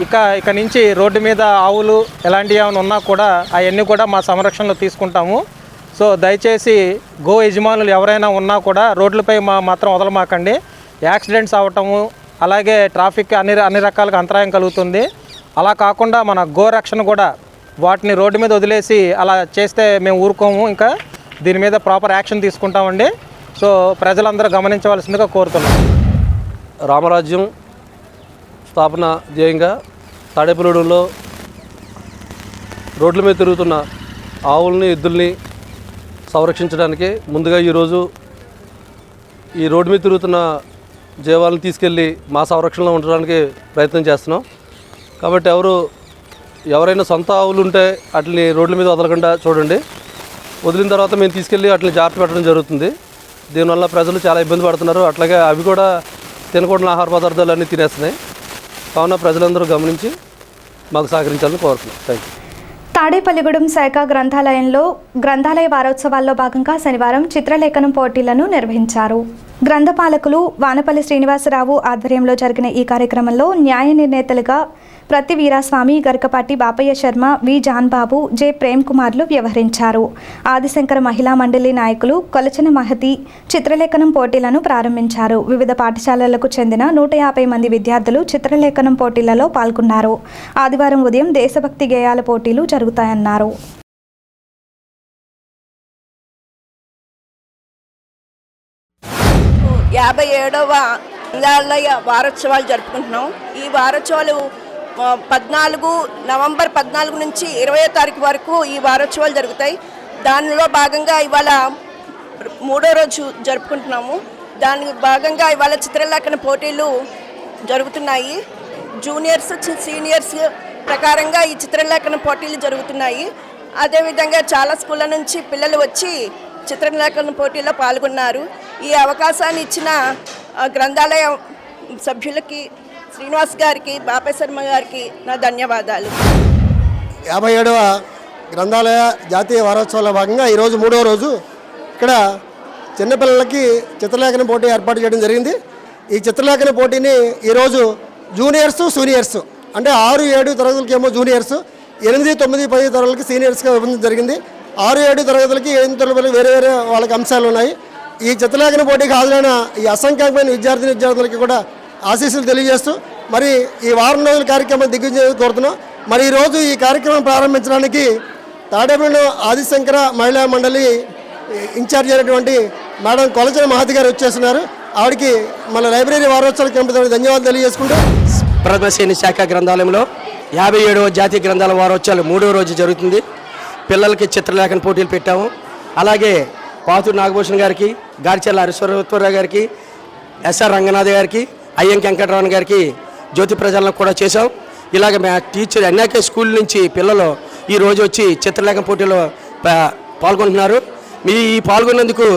ఇక నుంచి రోడ్డు మీద ఆవులు ఎలాంటివి ఏమైనా ఉన్నా కూడా అవన్నీ కూడా మా సంరక్షణలో తీసుకుంటాము. సో దయచేసి గో యజమానులు ఎవరైనా ఉన్నా కూడా రోడ్లపై మాత్రం వదలమాకండి. యాక్సిడెంట్స్ అవ్వటము అలాగే ట్రాఫిక్ అన్ని రకాలుగా అంతరాయం కలుగుతుంది. అలా కాకుండా మన గోరక్షణ కూడా వాటిని రోడ్డు మీద వదిలేసి అలా చేస్తే మేము ఊరుకోము. ఇంకా దీని మీద ప్రాపర్ యాక్షన్ తీసుకుంటామండి. సో ప్రజలందరూ గమనించవలసిందిగా కోరుతున్నాం. రామరాజ్యం స్థాపన ధ్యేయంగా తాడేపల్లిగూడెంలో రోడ్ల మీద తిరుగుతున్న ఆవుల్ని ఎద్దుల్ని సంరక్షించడానికి ముందుగా ఈరోజు ఈ రోడ్డు మీద తిరుగుతున్న జీవాలను తీసుకెళ్ళి మా సంరక్షణలో ఉంచడానికి ప్రయత్నం చేస్తున్నాం. కాబట్టి ఎవరైనా సొంత ఆవులు ఉంటే వాటిని రోడ్ల మీద వదలకుండా చూడండి. వదిలిన తర్వాత మేము తీసుకెళ్ళి వాటిని జాగ్రత్త పెట్టడం జరుగుతుంది. దీనివల్ల ప్రజలు చాలా ఇబ్బంది పడుతున్నారు. అట్లాగే అవి కూడా తినకూడని ఆహార పదార్థాలు అన్నీ తినేస్తున్నాయి. కావున ప్రజలందరూ గమనించి మాకు సహకరించాలని కోరుతున్నాం. Thank you. తాడేపల్లిగూడెం శాఖ గ్రంథాలయంలో గ్రంథాలయ వారోత్సవాల్లో భాగంగా శనివారం చిత్రలేఖనం పోటీలను నిర్వహించారు. గ్రంథపాలకులు వానపల్లి శ్రీనివాసరావు ఆధ్వర్యంలో జరిగిన ఈ కార్యక్రమంలో న్యాయ నిర్ణేతలుగా ప్రతి వీరాస్వామి, గరికపాటి బాపయ్య శర్మ, వి జాన్బాబు, జె ప్రేమ్ కుమార్లు వ్యవహరించారు. ఆదిశంకర మహిళా మండలి నాయకులు కొలచన మహతి చిత్రలేఖనం పోటీలను ప్రారంభించారు. వివిధ పాఠశాలలకు చెందిన 150 మంది విద్యార్థులు చిత్రలేఖనం పోటీలలో పాల్గొన్నారు. ఆదివారం ఉదయం దేశభక్తి గేయాల పోటీలు జరుగుతాయన్నారు. యాభై 57వ గ్రంథాలయ వారోత్సవాలు జరుపుకుంటున్నాం. ఈ వారోత్సవాలు నవంబర్ 14 నుంచి 20వ తారీఖు వరకు ఈ వారోత్సవాలు జరుగుతాయి. దానిలో భాగంగా ఇవాళ 3వ రోజు జరుపుకుంటున్నాము. దాని భాగంగా ఇవాళ చిత్రలేఖన పోటీలు జరుగుతున్నాయి. జూనియర్స్, సీనియర్స్ ప్రకారంగా ఈ చిత్రలేఖన పోటీలు జరుగుతున్నాయి. అదేవిధంగా చాలా స్కూళ్ళ నుంచి పిల్లలు వచ్చి చిత్రలేఖన పోటీలో పాల్గొన్నారు. ఈ అవకాశాన్ని ఇచ్చిన గ్రంథాలయ సభ్యులకి, శ్రీనివాస్ గారికి, బాపయ్య శర్మ గారికి నా ధన్యవాదాలు. 57వ గ్రంథాలయ జాతీయ వారోత్సవాల భాగంగా ఈరోజు 3వ రోజు ఇక్కడ చిన్నపిల్లలకి చిత్రలేఖన పోటీ ఏర్పాటు చేయడం జరిగింది. ఈ చిత్రలేఖన పోటీని ఈరోజు జూనియర్స్, సీనియర్స్ అంటే 6, 7 తరగతులకి ఏమో జూనియర్స్, 8, 9, 10 తరగతులకి సీనియర్స్గా విభజించడం జరిగింది. 6, 7 తరగతులకి 8 తరగతులకి వేరే వాళ్ళకి అంశాలు ఉన్నాయి. ఈ చిత్రలేఖన పోటీకి హాజరైన ఈ అసంఖ్యాకమైన విద్యార్థులకి కూడా ఆశీస్సులు తెలియజేస్తూ మరి ఈ వారం రోజుల కార్యక్రమం దిగ్విజయం కోరుతున్నాం. మరి ఈరోజు ఈ కార్యక్రమం ప్రారంభించడానికి తాడేపల్లిలో ఆదిశంకర మహిళా మండలి ఇన్ఛార్జ్ అయినటువంటి మేడం కొలచిన మహతి గారు వచ్చేస్తున్నారు. ఆవిడకి మన లైబ్రరీ వారోత్సవాల కమిటీ తరపున ధన్యవాదాలు తెలియజేసుకుంటూ ప్రథమశ్రేణి శాఖ గ్రంథాలయంలో 57వ జాతీయ గ్రంథాల వారోత్సవాలు 3వ రోజు జరుగుతుంది. పిల్లలకి చిత్రలేఖన పోటీలు పెట్టాము. అలాగే పాతూరు నాగభూషణ్ గారికి, గారిచెల్ల హరీశ్వరరావు గారికి, ఎస్ఆర్ రంగనాథ్ గారికి, అయ్యం వెంకటరామన్ గారికి జ్యోతి ప్రజలను కూడా చేశాం. ఇలాగ మా టీచర్ అనేక స్కూల్ నుంచి పిల్లలు ఈరోజు వచ్చి చిత్రలేఖన పోటీలో పాల్గొంటున్నారు. ఈ పాల్గొన్నందుకు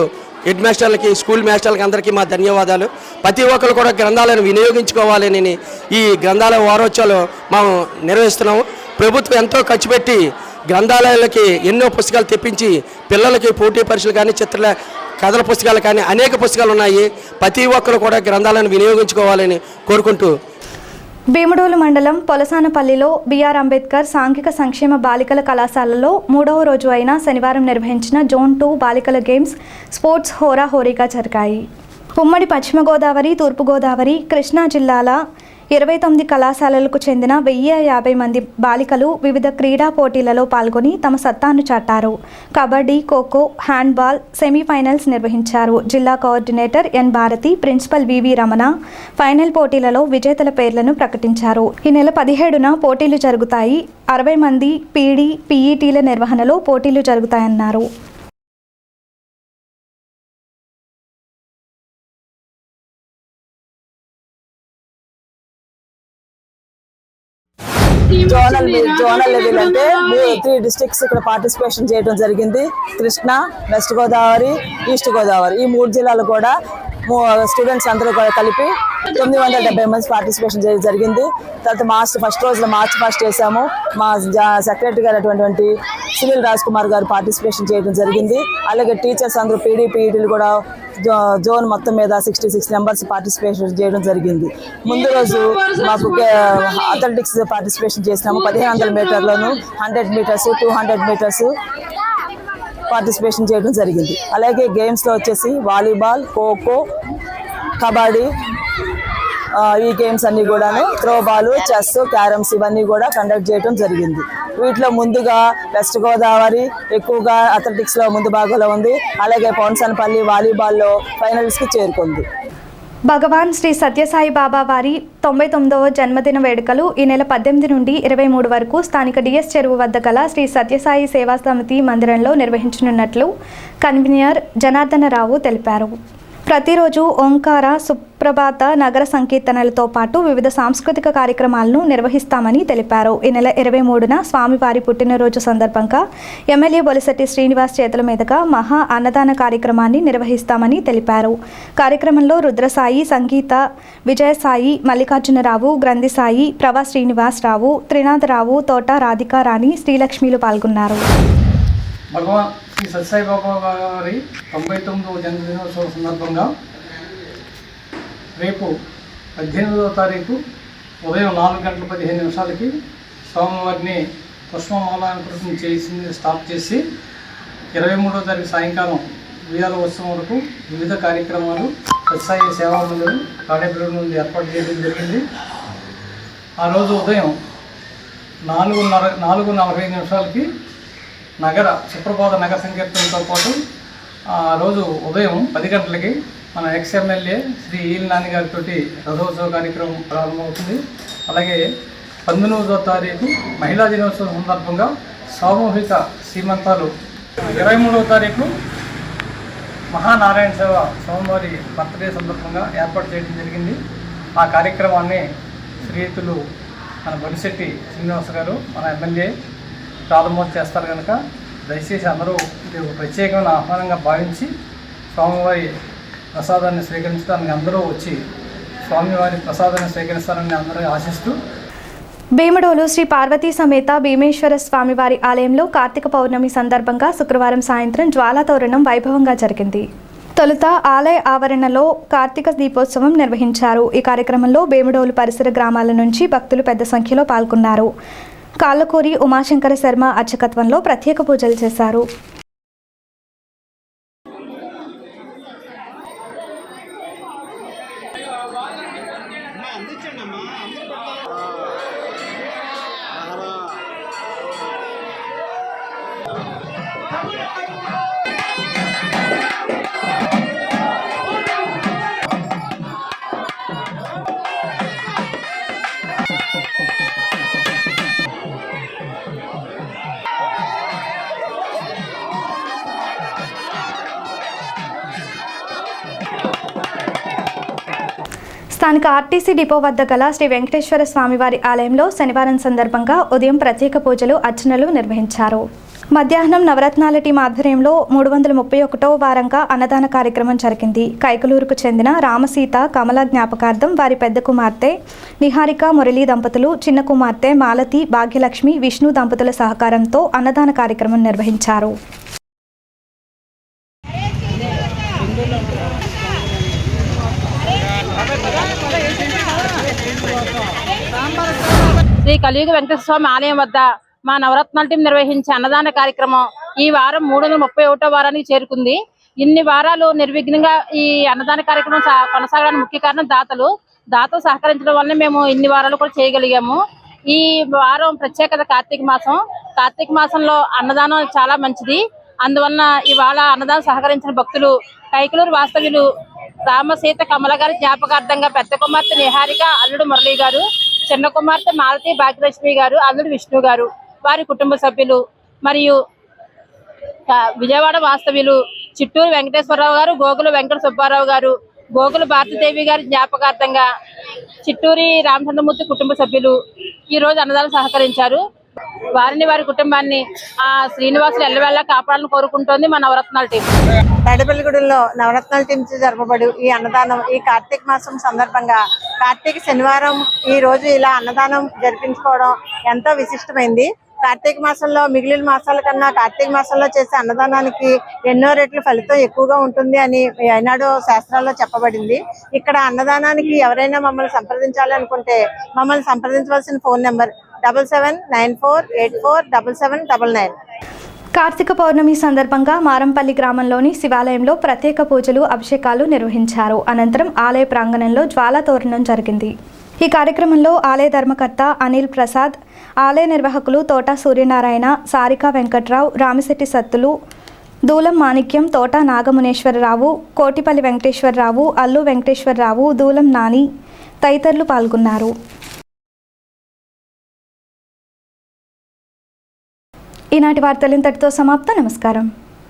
హెడ్ మాస్టర్లకి, స్కూల్ మాస్టర్లకి అందరికీ మా ధన్యవాదాలు. ప్రతి ఒక్కరు కూడా గ్రంథాలను వినియోగించుకోవాలని ఈ గ్రంథాలయ వారోత్సవాలు మేము నిర్వహిస్తున్నాము. ప్రభుత్వం ఎంతో ఖర్చు పెట్టి గ్రంథాలయాలకి ఎన్నో పుస్తకాలు తెప్పించి పిల్లలకి పోటీ పరీక్షలు కానీ, కథల పుస్తకాలు కానీ అనేక పుస్తకాలు ఉన్నాయి. ప్రతి ఒక్కరు కూడా గ్రంథాలను వినియోగించుకోవాలని కోరుకుంటూ భీమడోలు మండలం పొలసానపల్లిలో బిఆర్ అంబేద్కర్ సాంఘిక సంక్షేమ బాలికల కళాశాలలో 3వ రోజు అయిన శనివారం నిర్వహించిన జోన్ 2 బాలికల గేమ్స్ స్పోర్ట్స్ హోరాహోరీగా జరిగాయి. ఉమ్మడి పశ్చిమ గోదావరి, తూర్పు గోదావరి, కృష్ణా జిల్లాల 29 కళాశాలలకు చెందిన 1050 మంది బాలికలు వివిధ క్రీడా పోటీలలో పాల్గొని తమ సత్తాను చాటారు. కబడ్డీ, ఖోఖో, హ్యాండ్బాల్ సెమీఫైనల్స్ నిర్వహించారు. జిల్లా కోఆర్డినేటర్ ఎన్ భారతి, ప్రిన్సిపల్ వివి రమణ ఫైనల్ పోటీలలో విజేతల పేర్లను ప్రకటించారు. ఈ నెల 17న పోటీలు జరుగుతాయి. 60 మంది పీడీ, పీఈటీల నిర్వహణలో పోటీలు జరుగుతాయన్నారు. జోనల్ లెవెల్ అంటే 3 డిస్ట్రిక్ట్స్ ఇక్కడ పార్టిసిపేషన్ చేయడం జరిగింది. కృష్ణా, వెస్ట్ గోదావరి, ఈస్ట్ గోదావరి ఈ 3 జిల్లాలు కూడా స్టూడెంట్స్ అందరూ కూడా కలిపి 970 మంది పార్టిసిపేషన్ చేయడం జరిగింది. తర్వాత ఫస్ట్ రోజులో మార్చ్ ఫస్ట్ చేశాము. మా సెక్రటరీ గారు అటువంటి సునీల్ రాజ్ కుమార్ గారు పార్టిసిపేషన్ చేయడం జరిగింది. అలాగే టీచర్స్ అందరూ పీడీపీఈటీలు కూడా జోన్ మొత్తం మీద 66 మెంబర్స్ పార్టిసిపేషన్ చేయడం జరిగింది. ముందు రోజు మాకు అథ్లెటిక్స్ పార్టిసిపేషన్ చేసినాము. 1500 మీటర్లను, 100 మీటర్స్, 200 మీటర్స్ పార్టిసిపేషన్ చేయడం జరిగింది. అలాగే గేమ్స్లో వచ్చేసి వాలీబాల్, ఖోఖో, కబడ్డీ ఈ గేమ్స్ అన్నీ కూడాను, త్రోబాల్, చెస్, క్యారమ్స్ ఇవన్నీ కూడా కండక్ట్ చేయడం జరిగింది. వీటిలో ముందుగా వెస్ట్ గోదావరి ఎక్కువగా అథ్లెటిక్స్లో ముందు భాగంలో ఉంది. అలాగే పౌన్సన్పల్లి వాలీబాల్లో ఫైనల్స్కి చేరుకుంది. భగవాన్ శ్రీ సత్యసాయి బాబా వారి 99వ జన్మదిన వేడుకలు ఈ నెల 18 నుండి 23 వరకు స్థానిక డిఎస్ చెరువు వద్ద గల శ్రీ సత్యసాయి సేవా సమితి మందిరంలో నిర్వహించనున్నట్లు కన్వీనర్ జనార్దనరావు తెలిపారు. ప్రతిరోజు ఓంకార, సుప్రభాత, నగర సంకీర్తనలతో పాటు వివిధ సాంస్కృతిక కార్యక్రమాలను నిర్వహిస్తామని తెలిపారు. ఈ నెల 23న స్వామివారి పుట్టినరోజు సందర్భంగా ఎమ్మెల్యే బొలిశెట్టి శ్రీనివాస్ చేతుల మీదుగా మహా అన్నదాన కార్యక్రమాన్ని నిర్వహిస్తామని తెలిపారు. కార్యక్రమంలో రుద్రసాయి, సంగీత, విజయసాయి, మల్లికార్జునరావు, గ్రంథిసాయి, ప్రభా శ్రీనివాసరావు, త్రినాథరావు, తోట రాధికారాణి, శ్రీలక్ష్మిలు పాల్గొన్నారు. భగవాన్ శ్రీ సత్యసాయి బాబా గారి 99వ జన్మదినోత్సవం సందర్భంగా రేపు 18వ తారీఖు ఉదయం 4:15 స్వామివారిని పుష్పమాలాలంకృతం చేసి స్టార్ట్ చేసి 23వ తారీఖు సాయంకాలం ఉయ్యాల ఉత్సవం వరకు వివిధ కార్యక్రమాలు సత్యసాయి సేవా మందిరం తాడేపల్లి నుండి ఏర్పాటు చేయడం జరిగింది. ఆ రోజు ఉదయం 4:45 సుప్రభాత నగర సంకీర్తనతో పాటు ఆ రోజు ఉదయం 10 గంటలకి మన ఎక్స్ఎమ్మెల్యే శ్రీ ఈల్ నాని గారితో రథోత్సవ కార్యక్రమం ప్రారంభమవుతుంది. అలాగే 19వ తారీఖు మహిళా దినోత్సవం సందర్భంగా సామూహిక సీమంతాలు, 23వ తారీఖు మహానారాయణ సేవ స్వామివారి బర్త్డే సందర్భంగా ఏర్పాటు చేయడం జరిగింది. ఆ కార్యక్రమాన్ని శ్రీయుతులు మన బొలిశెట్టి శ్రీనివాస్ గారు మన ఎమ్మెల్యే ప్రారంభోత్సవం చేస్తారు కనుక దయచేసి అందరూ ఇది ఒక ప్రత్యేకమైన ఆహ్వానంగా భావించి స్వామివారి ప్రసాదాన్ని స్వీకరించడానికి అందరూ వచ్చి స్వామివారి ప్రసాదాన్ని స్వీకరిస్తారని అందరూ ఆశిస్తూ భీమడోలు శ్రీ పార్వతీ సమేత భీమేశ్వర స్వామివారి ఆలయంలో కార్తీక పౌర్ణమి సందర్భంగా శుక్రవారం సాయంత్రం జ్వాలాతోరణం వైభవంగా జరిగింది. తొలుత ఆలయ ఆవరణలో కార్తీక దీపోత్సవం నిర్వహించారు. ఈ కార్యక్రమంలో భీమడోలు పరిసర గ్రామాల నుంచి భక్తులు పెద్ద సంఖ్యలో పాల్గొన్నారు. కాళ్ళకూరి ఉమాశంకర శర్మ అర్చకత్వంలో ప్రత్యేక పూజలు చేశారు. స్థానిక ఆర్టీసీ డిపో వద్ద గల శ్రీ వెంకటేశ్వర స్వామివారి ఆలయంలో శనివారం సందర్భంగా ఉదయం ప్రత్యేక పూజలు అర్చనలు నిర్వహించారు. మధ్యాహ్నం నవరత్నాల టీం ఆధ్వర్యంలో 331వ వారంగా అన్నదాన కార్యక్రమం జరిగింది. కైకలూరుకు చెందిన రామసీత కమల జ్ఞాపకార్థం వారి పెద్ద కుమార్తె నిహారిక మురళీ దంపతులు, చిన్న కుమార్తె మాలతి భాగ్యలక్ష్మి విష్ణు దంపతుల సహకారంతో అన్నదాన కార్యక్రమం నిర్వహించారు. శ్రీ కలియుగ వెంకటేశ్వర స్వామి ఆలయం వద్ద మా నవరత్నాల టీం నిర్వహించే అన్నదాన కార్యక్రమం ఈ వారం 331వ వారానికి చేరుకుంది. ఇన్ని వారాలు నిర్విఘ్నంగా ఈ అన్నదాన కార్యక్రమం కొనసాగడానికి ముఖ్య కారణం దాతలు సహకరించడం వల్ల మేము ఇన్ని వారాలు కూడా చేయగలిగాము. ఈ వారం ప్రత్యేకత కార్తీక మాసంలో అన్నదానం చాలా మంచిది. అందువలన ఇవాళ అన్నదానం సహకరించిన భక్తులు కైకలూరు వాస్తవ్యులు రామసీత కమల గారి జ్ఞాపకార్థంగా పెద్ద కుమార్తె నిహారిక, అల్లుడు మురళి గారు, చిన్న కుమార్తె మాలతి భాగ్యలక్ష్మి గారు, అల్లుడు విష్ణు గారు, వారి కుటుంబ సభ్యులు మరియు విజయవాడ వాస్తవ్యులు చిట్టూరు వెంకటేశ్వరరావు గారు, గోగుల వెంకట సుబ్బారావు గారు, గోగుల భారతీదేవి గారి జ్ఞాపకార్థంగా చిట్టూరి రామచంద్రమూర్తి కుటుంబ సభ్యులు ఈ రోజు అన్నదానం సహకరించారు. వారిని వారి కుటుంబాన్ని ఆ శ్రీనివాసులు ఎల్లవేళ కాపాడాలని కోరుకుంటోంది మా నవరత్నాల టీం. తాడేపల్లిగూడెంలో నవరత్నాల టీం జరపబడి ఈ అన్నదానం ఈ కార్తీక మాసం సందర్భంగా కార్తీక శనివారం ఈ రోజు ఇలా అన్నదానం జరిపించుకోవడం ఎంతో విశిష్టమైంది. కార్తీక మాసంలో మిగిలిన మాసాల కన్నా కార్తీక మాసంలో చేసే అన్నదానానికి ఎన్నో రెట్లు ఫలితం ఎక్కువగా ఉంటుంది అని ఏనాడో శాస్త్రాల్లో చెప్పబడింది. ఇక్కడ అన్నదానానికి ఎవరైనా మమ్మల్ని సంప్రదించాలి అనుకుంటే మమ్మల్ని సంప్రదించవలసిన ఫోన్ నెంబర్ 7794847799. కార్తీక పౌర్ణమి సందర్భంగా మారంపల్లి గ్రామంలోని శివాలయంలో ప్రత్యేక పూజలు, అభిషేకాలు నిర్వహించారు. అనంతరం ఆలయ ప్రాంగణంలో జ్వాలా తోరణం జరిగింది. ఈ కార్యక్రమంలో ఆలయ ధర్మకర్త అనిల్ ప్రసాద్, ఆలయ నిర్వాహకులు తోట సూర్యనారాయణ, సారికా వెంకట్రావు, రామిశెట్టి సత్తులు, దూలం మాణిక్యం, తోట నాగమునేశ్వరరావు, కోటిపల్లి వెంకటేశ్వరరావు, అల్లు వెంకటేశ్వరరావు, దూలం నాని తదితరులు పాల్గొన్నారు. ఈనాటి వార్తలు ఇంతటితో సమాప్తం. నమస్కారం.